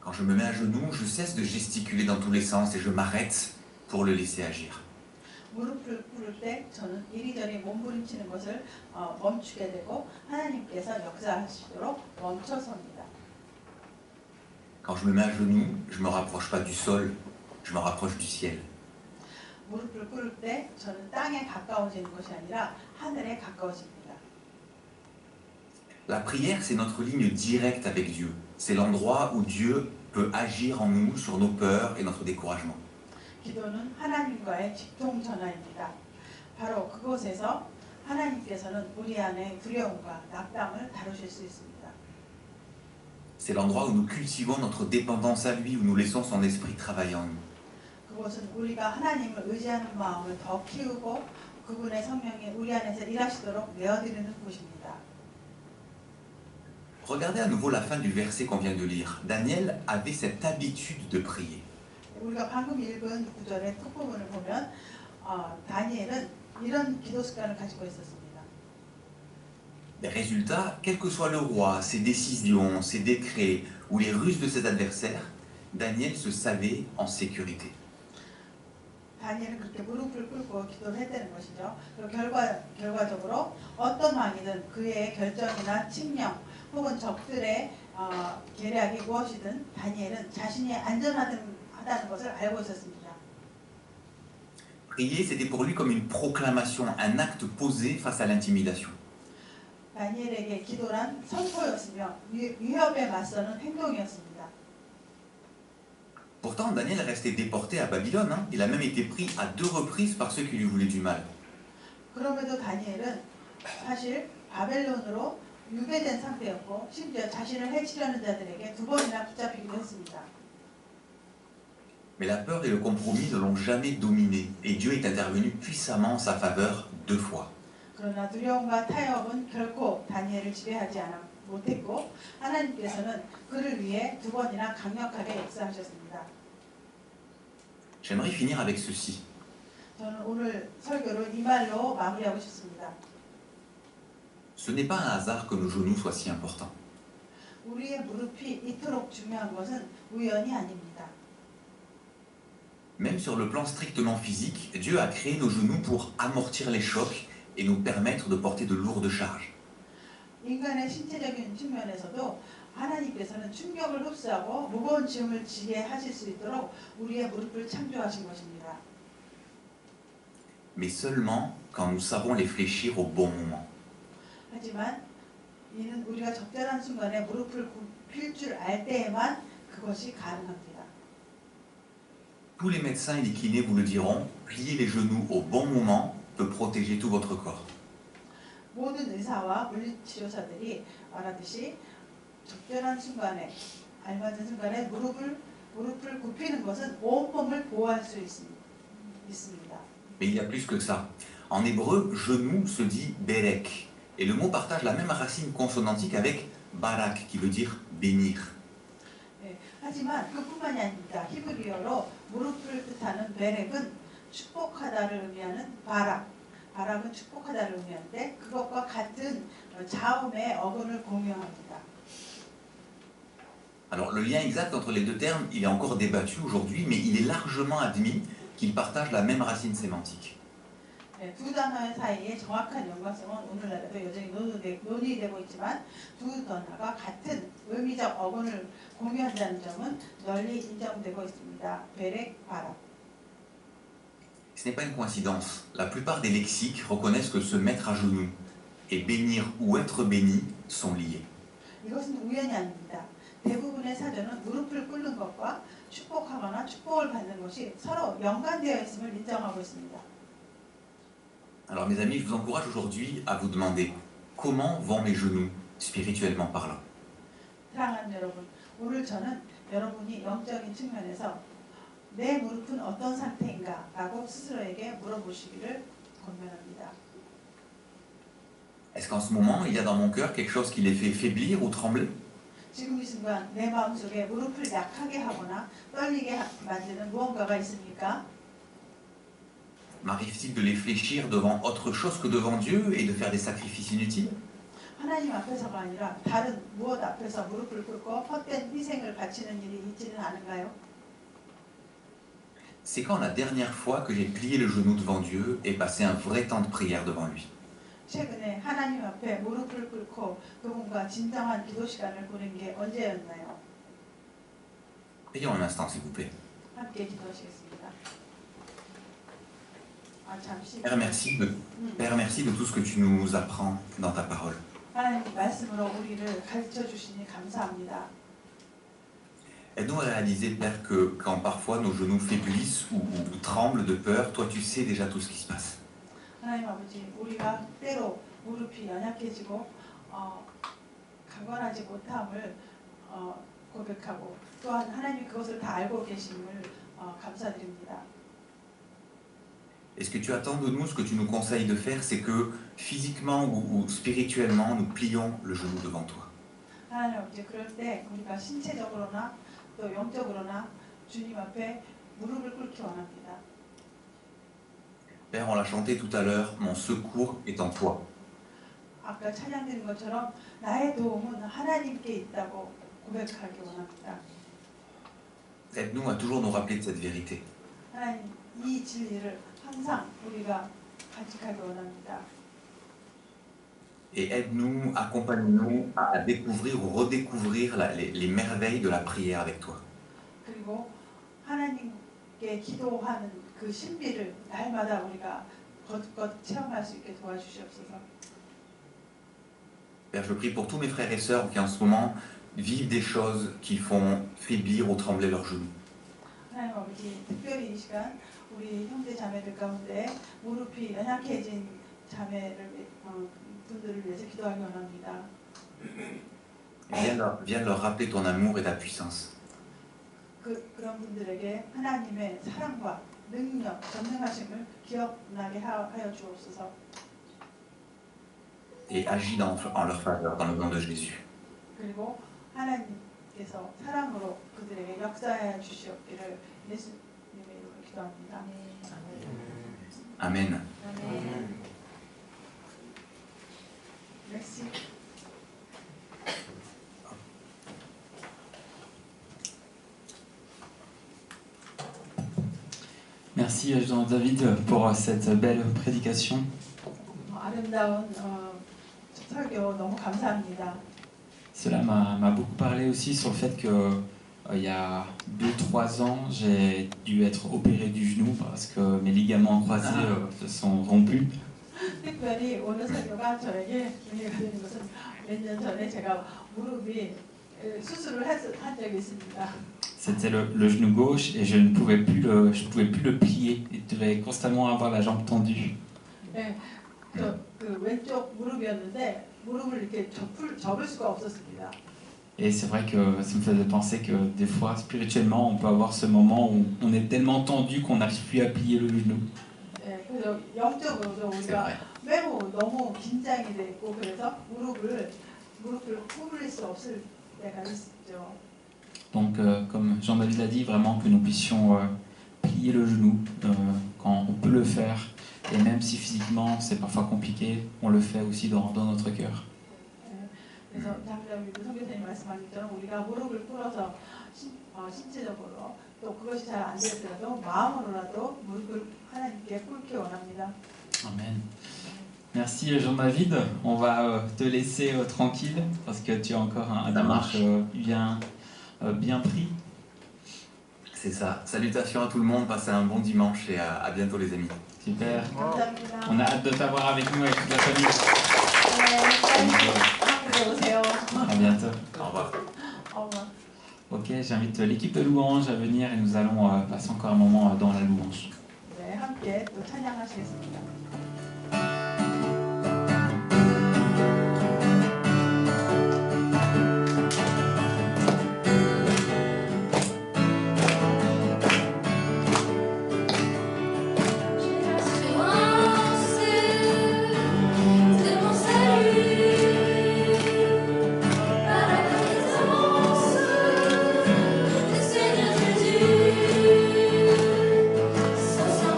Quand je me mets à genoux, je cesse de gesticuler dans tous les sens et je m'arrête pour le laisser agir. 무릎을 꿇을 때 저는 이리저리 몸부림치는 것을 멈추게 되고 하나님께서 역사하시도록 멈춰섭니다. Quand je me mets à genoux, je ne me rapproche pas du sol, je me rapproche du ciel. 무릎을 꿇을 때 저는 땅에 가까워지는 것이 아니라 하늘에 가까워집니다. La prière, c'est notre ligne directe avec Dieu. C'est l'endroit où Dieu peut agir en nous sur nos peurs et notre découragement. 기도는 하나님과의 직통 전화입니다. 바로 그곳에서 하나님께서는 우리 안에 두려움과 낙담을 다루실 수 있습니다. C'est l'endroit où nous cultivons notre dépendance à lui, où nous laissons son esprit travailler en nous. 그곳은 우리가 하나님을 의지하는 마음을 더 키우고 그분의 성령이 우리 안에서 일하시도록 내어드리는 곳입니다. Regardez à nouveau la fin du verset qu'on vient de lire. Daniel avait cette habitude de prier. 우리가 방금 읽은 구절의 끝부분을 보면 다니엘은 이런 기도 습관을 가지고 있었습니다. Résultat, quel que soit le roi, ses décisions, ses décrets ou les ruses de ses adversaires, Daniel se savait en sécurité. 다니엘은 그렇게 무릎을 꿇고 기도를 했다는 것이죠. 그리고 결과적으로 어떤 왕이든 그의 결정이나 칙령 혹은 적들의 계략이 무엇이든 다니엘은 자신이 안전하다는 것을 알고 있었습니다. Prier, c'était pour lui comme une proclamation, un acte posé face à l'intimidation. 다니엘에게 기도란 선포였으며 위협에 맞서는 행동이었습니다. Pourtant, Daniel restait déporté à Babylone. Il a même été pris à 2 reprises par ceux qui lui voulaient du mal. 그럼에도 다니엘은 사실 바벨론으로 유배된 상태였고 심지어 자신을 해치려는 자들에게 2번이나 붙잡히기도 했습니다. Mais la peur et le compromis ne l'ont jamais dominé. Et Dieu est intervenu puissamment en sa faveur 2 fois. 그러나 두려움과 타협은 결코 다니엘을 지배하지 못했고 하나님께서는 그를 위해 2번이나 강력하게 역사하셨습니다. J'aimerais finir avec ceci. 저는 오늘 설교를 이 말로 마무리하고 싶습니다. Ce n'est pas un hasard que nos genoux soient si importants. 우리의 무릎이 이토록 중요한 것은 우연이 아닙니다. Même sur le plan strictement physique, Dieu a créé nos genoux pour amortir les chocs et nous permettre de porter de lourdes charges. 인간의 신체적인 측면에서도 하나님께서는 충격을 흡수하고 무거운 짐을 지게 하실 수 있도록 우리의 무릎을 창조하신 것입니다. Mais seulement quand nous savons les fléchir au bon moment. 하지만 이는 우리가 적절한 순간에 무릎을 굽힐 줄 알 때에만 그것이 가능합니다. Tous les médecins et les kinés vous le diront, plier les genoux au bon moment peut protéger tout votre corps. 모든 의사와 물리치료사들이 말하듯이 적절한 순간에 알맞은 순간에 무릎을 굽히는 것은 온몸을 보호할 수 있습니다. Mais il y a plus que ça. En hébreu, genou se dit berek. Et le mot partage la même racine consonantique avec barak, qui veut dire bénir. 네, 하지만 그뿐만이 아닙니다. 히브리어로 무릎을 뜻하는 베렉은 축복하다를 의미하는 바락은 축복하다를 의미하는데 그것과 같은 자음의 어근을 공유합니다. Alors le lien exact entre les 2 termes, il est encore débattu aujourd'hui, mais il est largement admis qu'ils partagent la même racine sémantique. 네, 2 단어 사이의 정확한 연관성은 오늘날에도 여전히 논의되고 있지만 2 단어가 같은 의미적 어근을 공유한다는 점은 널리 인정되고 있습니다. 베렉, 바락. Ce n'est pas une coïncidence. La plupart des lexiques reconnaissent que se mettre à genoux et bénir ou être béni sont liés. 이것은 우연이 아닙니다. 대부분의 사전은 무릎을 꿇는 것과 축복하거나 축복을 받는 것이 서로 연관되어 있음을 인정하고 있습니다. Alors mes amis, je vous encourage aujourd'hui à vous demander comment vont mes genoux spirituellement parlant. 사랑하는 여러분, 오늘 저는 여러분이 영적인 측면에서 내 무릎은 어떤 상태인가 라고 스스로에게 물어보시기를 권면합니다. Est-ce qu'en ce moment, il y a dans mon cœur quelque chose qui les fait faiblir ou trembler? 지금 이 순간 내 마음속에 무릎을 약하게 하거나 떨리게 만드는 무언가가 있습니까? M'arrive-t-il de les fléchir devant autre chose que devant Dieu et de faire des sacrifices inutiles? 하나님 앞에서가 아니라 다른 무엇 앞에서 무릎을 꿇고 헛된 희생을 바치는 일이 있지는 않은가요? C'est quand la dernière fois que j'ai plié le genou devant Dieu et passé un vrai temps de prière devant lui? 최근에 하나님 앞에 무릎을 꿇고 그분과 진정한 기도 시간을 보낸 게 언제였나요? Prions un instant, s'il vous plaît. 함께 기도하시겠습니다. 잠시. Père, merci de tout ce que tu nous apprends dans ta parole. 하나님 말씀으로 우리를 가르쳐 주시니 감사합니다. Aide-nous à réaliser, Père, que quand parfois nos genoux faiblissent ou tremblent de peur, toi tu sais déjà tout ce qui se passe. 하나님 아버지, 우리가 때로 무릎이 연약해지고 강건하지 못함을 고백하고 또한 하나님 그것을 다 알고 계심을 감사드립니다. Et ce que tu attends de nous, ce que tu nous conseilles de faire, c'est que physiquement ou spirituellement, nous plions le genou devant toi. 하나님 아버지, 그럴 때 우리가 신체적으로나 또 영적으로나 주님 앞에 무릎을 꿇기 원합니다. Père, on l'a chanté tout à l'heure, mon secours est en toi. 아까 찬양드린 것처럼 나의 도움은 하나님께 있다고 고백하기 원합니다. Aide-nous à toujours nous rappeler de cette vérité. 하나님 이 진리를 항상 우리가 간직하기 원합니다. Et aide-nous, accompagne-nous à découvrir ou redécouvrir les merveilles de la prière avec toi. 그리고 하나님께 기도하는 그 신비를 날마다 우리가 거듭 체험할 수 있게 도와주시옵소서. Père, je prie pour tous mes frères et sœurs qui en ce moment vivent des choses qui font faiblir ou trembler leurs genoux. 하나님 아버지, 특별히 이 시간 우리 형제 자매들 가운데 무릎이 연약해진 자매를 분들을 위해서 기도하기 원합니다. Viens leur rappeler ton amour et ta puissance. 그런 분들에게 하나님의 사랑과 능력, 전능하심을 기억나게 하여 주옵소서. Et agis en leur faveur dans le nom de Jésus. 그리고 하나님께서 사랑으로 그들에게 역사해 주시옵기를 예수님의 이름으로 기도합니다. Amen. merci. Merci Jean-David pour cette belle prédication. 아름다운 설교 너무 감사합니다. Cela m'a beaucoup parlé aussi sur le fait que il y a 2-3 ans, j'ai dû être opéré du genou parce que mes ligaments croisés se sont rompus. 특별히 오늘 설교가 저에게 의미가 되는 것은 몇 년 전에 제가 무릎이 수술을 한 적이 있습니다. C'était le genou gauche et je ne pouvais plus le plier. Il devait constamment avoir la jambe tendue. 네, 그 왼쪽 무릎이었는데 무릎을 이렇게 접을 수가 없었습니다. Et c'est vrai que ça me faisait penser que des fois, spirituellement, on peut avoir ce moment où on est tellement tendu qu'on n'arrive plus à plier le genou. 네, 그래서 영적으로도 우리가 매우 너무 긴장이 돼 있고 그래서 무릎을 구부릴 수 없을 때가 있죠. Donc, comme Jean-David l'a dit, vraiment que nous puissions plier le genou quand on peut le faire. Et même si physiquement c'est parfois compliqué, on le fait aussi dans notre cœur. 그래서 장로님도 선교사님 말씀하신 것처럼 우리가 무릎을 꿇어서 신체적으로 또 그것이 잘 안 되더라도 마음으로라도 무릎을 하나님께 꿇기 원합니다. Amen. Merci Jean-David. On va te laisser tranquille parce que tu as encore un dimanche bien pris. C'est ça. Salutations à tout le monde, passez un bon dimanche et à bientôt les amis. Super. 감사합니다. On a hâte de t'avoir avec nous, avec toute la famille. À bientôt. Au revoir. Au revoir. Ok, j'invite l'équipe de louange à venir et nous allons passer encore un moment dans la louange. 네, 함께 또 찬양하시겠습니다. Seigneur Jésus, sans s'en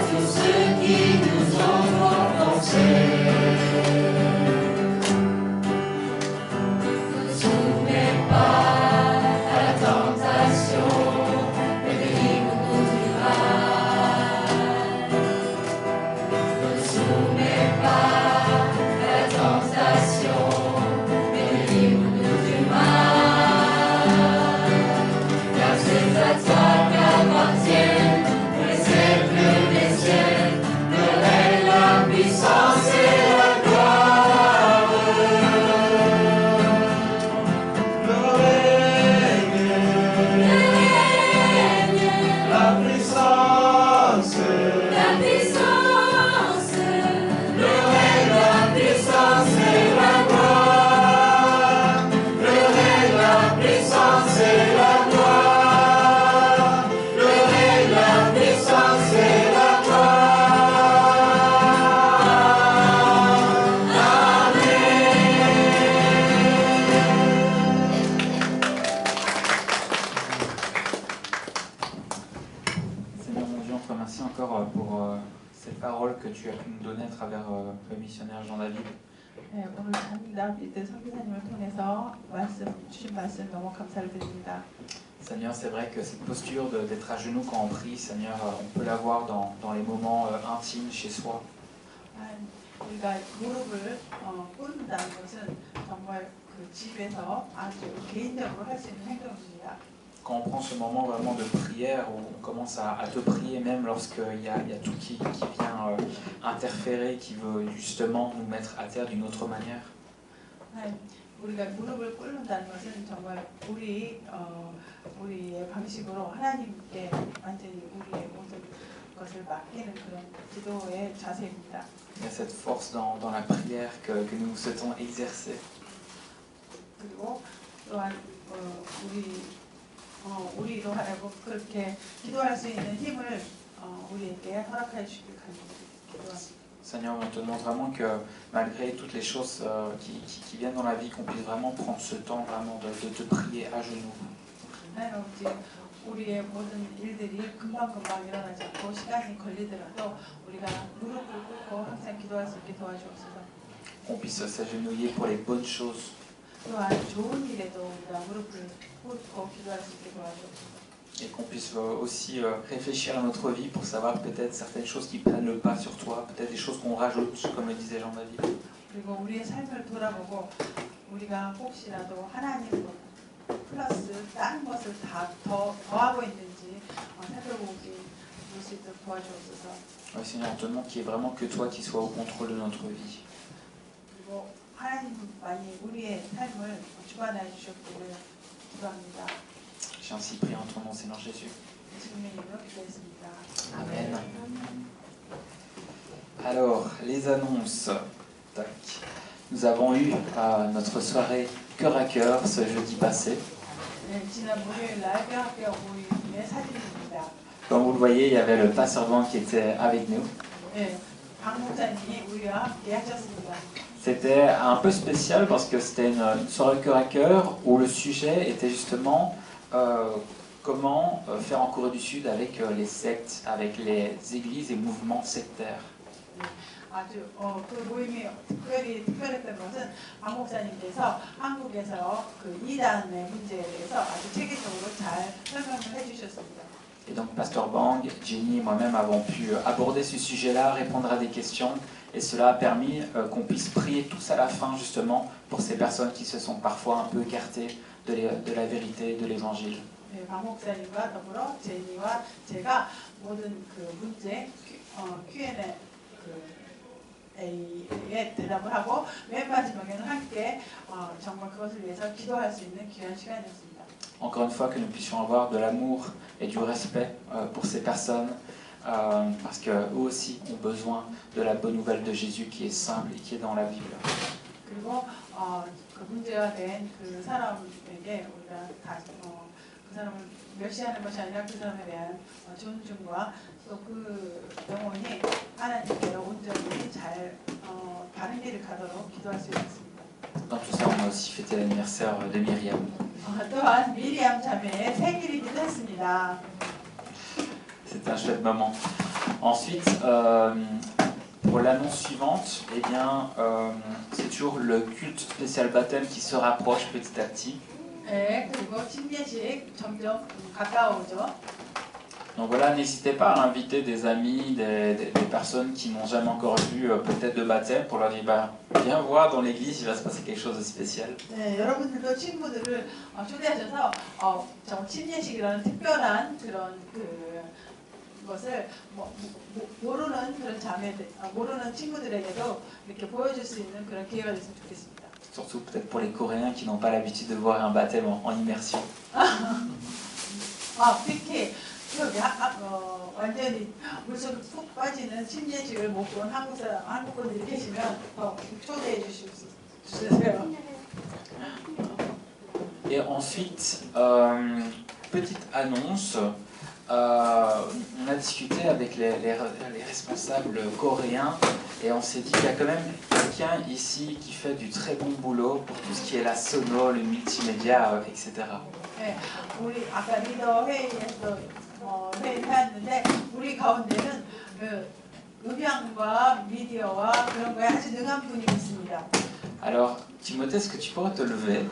tous ceux qui nous ont offensés. Ne soumets pas à la tentation, mais délivre-nous du mal. Ne soumets pas à la tentation, mais délivre-nous du mal. Car c'est à toi qu'appartiennent les siècles des siècles, le règne, la puissance et la gloire. Le règne, la puissance, La puissance, le règne, la puissance et la gloire. Le règne, la puissance et la gloire. Le règne, la puissance et la gloire. Seigneur mon Dieu, on te remercie encore pour ces paroles que tu as pu nous donner à travers le missionnaire Jean-David. 네, 오늘 다비드 선교사님을 통해서 주신 말씀 너무 감사를 드립니다. Seigneur, c'est vrai que cette posture d'être à genoux quand on prie, Seigneur, on peut l'avoir dans les moments intimes chez soi. 우리가 무릎을 꿇는다는 것은 정말 그 집에서 아주 개인적으로 할 수 있는 행동입니다. Quand on prend ce moment vraiment de prière, où on commence à te prier, même lorsqu'il y a tout qui vient interférer, qui veut justement nous mettre à terre d'une autre manière. 우리가 무릎을 꿇는다는 것은 정말 우리의 방식으로 하나님께 완전히 우리의 모든 것을 맡기는 그런 기도의 자세입니다. Il y a cette force dans la prière que nous souhaitons exercer. 그리고 또한 우리로 하여금 그렇게 기도할 수 있는 힘을 우리에게 허락해 주시길 기도합니다. Seigneur, on te demande vraiment que malgré toutes les choses qui viennent dans la vie, qu'on puisse vraiment prendre ce temps vraiment de te prier à genoux. 하나님 아버지, 우리의 모든 일들이 금방금방 일어나지 않고 시간이 걸리더라도 우리가 무릎을 꿇고 항상 기도할 수 있게 도와주옵소서. Qu'on puisse s'agenouiller pour les bonnes choses. 또한 좋은 일에도 우리가 무릎을 꿇고 기도할 수 있게 도와주옵소서. Et qu'on puisse aussi réfléchir à notre vie pour savoir peut-être certaines choses qui prennent le pas sur toi, peut-être des choses qu'on rajoute, comme le disait Jean-David. 그리고 우리의 삶을 돌아보고 우리가 혹시라도 하나님 플러스 다른 것을 다 더하고 있는지 살펴보기 볼 수 있도록 도와주옵소서. Oui, Seigneur, on te demande qu'il n'y ait vraiment que toi qui sois au contrôle de notre vie. 그리고 하나님만이 우리의 삶을 주관해 주셨기를 기도합니다. J'ai ainsi prié en ton nom, Seigneur Jésus. 예수님의 이름으로 기도했습니다. Amen. Alors, les annonces. Tac. Nous avons eu notre soirée cœur à cœur ce jeudi passé. 네, 지난 목요일 날 뼈학교 모임의 사진입니다. Comme vous le voyez, il y avait le pasteur Bang qui était avec nous. 네, 박 목사님이 우리와 함께 하셨습니다. C'était un peu spécial parce que c'était une soirée cœur à cœur où le sujet était justement comment faire en Corée du Sud avec les sectes, avec les églises et mouvements sectaires. 아주 그 모임이 특별했던 것은 박 목사님께서 한국에서 그 이단의 문제에 대해서 아주 체계적으로 잘 설명을 해주셨습니다. Et donc Pasteur Bang, Jenny et moi-même avons pu aborder ce sujet-là, répondre à des questions, et cela a permis qu'on puisse prier tous à la fin justement pour ces personnes qui se sont parfois un peu écartées de la vérité, de l'évangile. 네, 박 목사님과 더불어 제니와 제가 모든 그 문제 Q&A 에 대답을 하고 맨 마지막에는 함께 정말 그것을 위해서 기도할 수 있는 귀한 시간이었습니다. Encore une fois, que nous puissions avoir de l'amour et du respect pour ces personnes, parce qu'eux aussi ont besoin de la bonne nouvelle de Jésus qui est simple et qui est dans la Bible. 그리고 그 문제가 된 그 사람에게 우리가 그 사람을 멸시하는 것이 아니라 그 사람에 대한 존중과 또 그 영혼이 하나님께로 온전히 잘 바른 길을 가도록 기도할 수 있습니다. Dans tout ça, on a aussi fêté l'anniversaire de Myriam. 또한 미리암 자매의 생일이기도 했습니다. C'était un chouette moment. Ensuite, pour l'annonce suivante, eh bien, c'est toujours le culte spécial baptême qui se rapproche petit à petit. 예, 그리고 침례식 점점 가까워오죠. Donc voilà, n'hésitez pas à inviter des amis, des personnes qui n'ont jamais encore vu peut-être de baptême pour leur dire bah, viens voir dans l'église, il va se passer quelque chose de spécial. 네, 여러분들도 친구들을 초대하셔서 정 침례식이라는 특별한 그런 것을 모르는 그런 자매들, 모르는 친구들에게도 이렇게 보여줄 수 있는 그런 기회가 됐으면 좋겠습니다. Surtout peut-être pour les Coréens qui n'ont pas l'habitude de voir un baptême en immersion. 특히 완전히 물속에 푹 빠지는 침례식을 못 본 한국 분들이 계시면 더 초대해 주세요. Et ensuite, petite annonce, on a discuté avec les responsables coréens et on s'est dit qu'il y a quand même quelqu'un ici qui fait du très bon boulot pour tout ce qui est la sono, le multimédia, etc. 네, 우리 아까 리더 회의에서 회의했는데 우리 가운데는 음향과 미디어와 그런 거에 아주 능한 분이 있습니다. Alors, Timothée, est-ce que tu pourrais te lever?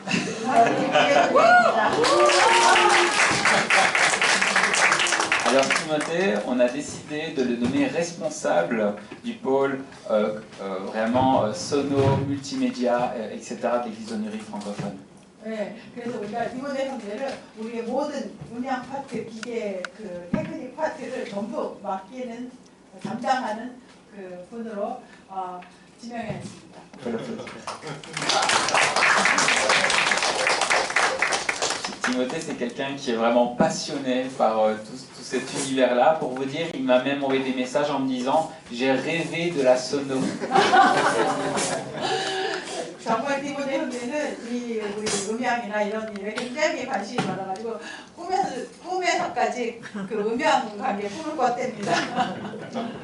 Alors Timothée, on a décidé de le nommer responsable du pôle vraiment sono, multimédia, etc. de l'Église Onirique francophone. 네, 그래서 우리가 디모데 형제를 우리의 모든 음향 파트, 기계 테크닉 파트를 전부 맡기는 담당하는 그 분으로 지명했습니다. Timothée, c'est quelqu'un qui est vraiment passionné par tout cet univers-là. Pour vous dire, il m'a même envoyé des messages en me disant « J'ai rêvé de la sono ». 정말 디모데 형제는 이 우리 음향이나 이런 일에 굉장히 관심이 많아가지고 꿈에서까지 그 음향 관계 꿈을 꿨답니다.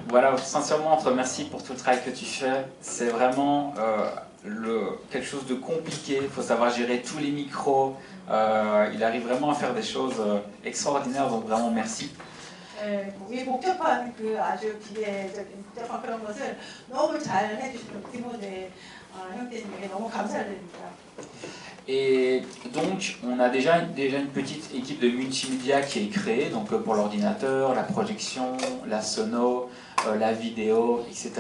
Voilà, sincèrement, on te remercie pour tout le travail que tu fais. C'est vraiment quelque chose de compliqué. Il faut savoir gérer tous les micros. Il arrive vraiment à faire des choses extraordinaires, donc vraiment merci. 이 복잡한 아주 기계적인 복잡한 그런 것을 너무 잘 해주시는 디모데 형제님에게 너무 감사드립니다. Et donc, on a déjà une petite équipe de multimédia qui est créée, donc pour l'ordinateur, la projection, la sono, la vidéo, etc.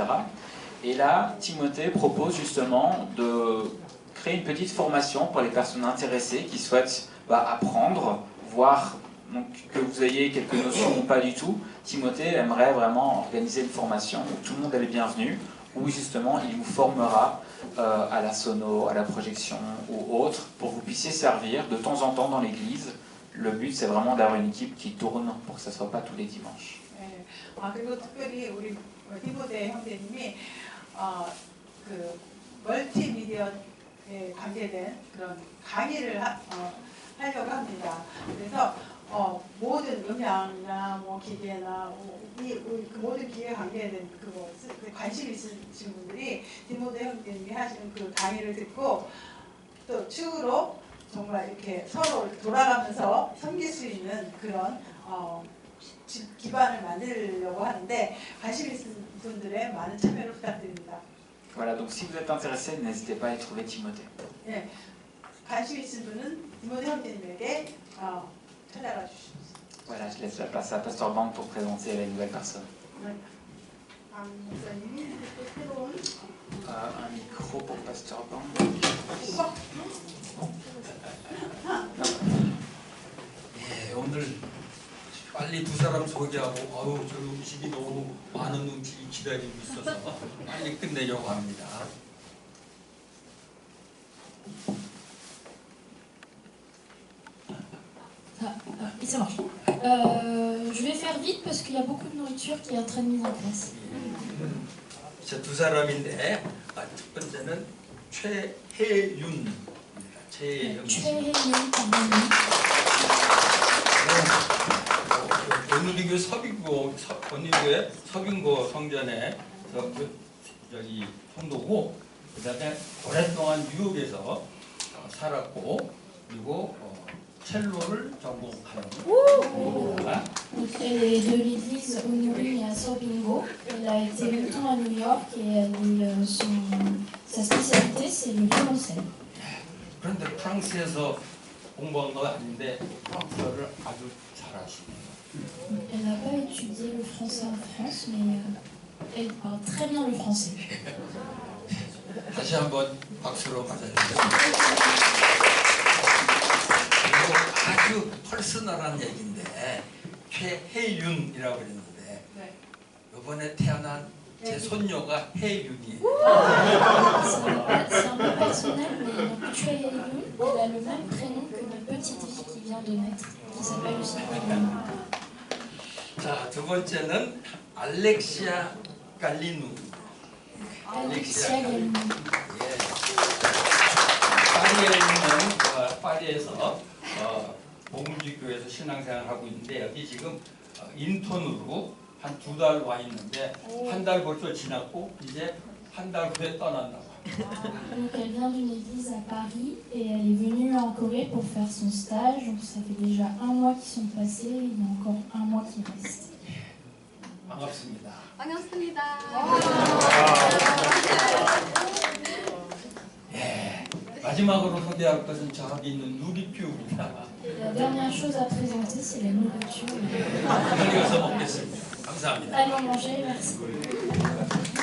Et là, Timothée propose justement de créer une petite formation pour les personnes intéressées qui souhaitent apprendre, voir donc, que vous ayez quelques notions ou pas du tout. Timothée aimerait vraiment organiser une formation où tout le monde est le bienvenu, où justement il vous formera à la sono, à la projection ou autre, pour que vous puissiez servir de temps en temps dans l'église. Le but, c'est vraiment d'avoir une équipe qui tourne pour que ce ne soit pas tous les dimanches. 그리고 특별히 우리 디모데 형제님이 그 멀티미디어에 관계된 그런 강의를 하려고 합니다. 그래서 모든 음향이나 기계나 그 모든 기계 관계된 관심 있으신 분들이 디모데 형제님이 하시는 그 강의를 듣고 또 추후로 정말 이렇게 서로 돌아가면서 섬길 수 있는 그런 기반을 만들려고 하는데 관심 있는 분들의 많은 참여를 부탁드립니다. Voilà, donc si vous êtes intéressé, n'hésitez pas à y trouver Timothée. 네, 관심 있으신 분은 디모데 형제님에게 찾아가 주십시오. Voilà, je laisse la place à Pasteur Bank pour présenter les nouvelles personnes. 목사님이 또 새로운 Un micro pour Pasteur Bank. 예, 오늘 빨리 두 사람 소개하고 저 음식이 너무 많은 음식이 기다리고 있어서 빨리 끝내려고 합니다. Et ça marche. Je vais faire vite parce qu'il y a beaucoup de nourriture qui est en train de mise en place. 자, 두 사람인데 첫 번째는 최혜윤. 최혜윤. 최혜윤 장모님. 온누리교 온누리교회 서빙고 성전에 여기 성도고, 그다음에 오랫동안 뉴욕에서 살았고, 그리고 첼로를 전공하는 Donc, elle est de l'église Honoring à Sorbingo. Elle a été longtemps à New York et sa spécialité c'est le violoncelle. 그런데 프랑스에서 공부한 거 아닌데 프랑스어를 아주 잘하시네요. Elle n'a pas étudié le français en France, mais elle parle très bien le français. 다시 한번 박수로 맞아주세요. 그리고 아주 퍼스널한 얘기인데 최혜윤이라고 그랬는데 이번에 태어난 제 손녀가 혜윤이에요. C'est un peu personnel, mais donc Choi Hye-yoon, elle a le même prénom que ma petite fille qui vient de naître, qui s'appelle aussi Hye-yoon. 자, 두 번째는 알렉시아 갈리누. Alexia Gallinou. 예. 파리에 있는 파리에서 봉주교회에서 신앙생활을 하고 있는데 여기 지금 인턴으로 한 2달 와 있는데 한 달 벌써 지났고 이제 한 달 후에 떠난다고 합니다. Donc elle vient d'une église à Paris et elle est venue en Corée pour faire son stage. Donc ça fait déjà 1 mois qui sont passés, il y a encore 1 mois qui reste. 반갑습니다. 반갑습니다. 예. 마지막으로 소개할 것은 저기 있는 누리큐입니다. La dernière chose à présenter, c'est la nourriture. 여기서 먹겠습니다. 감사합니다. Allons manger, merci.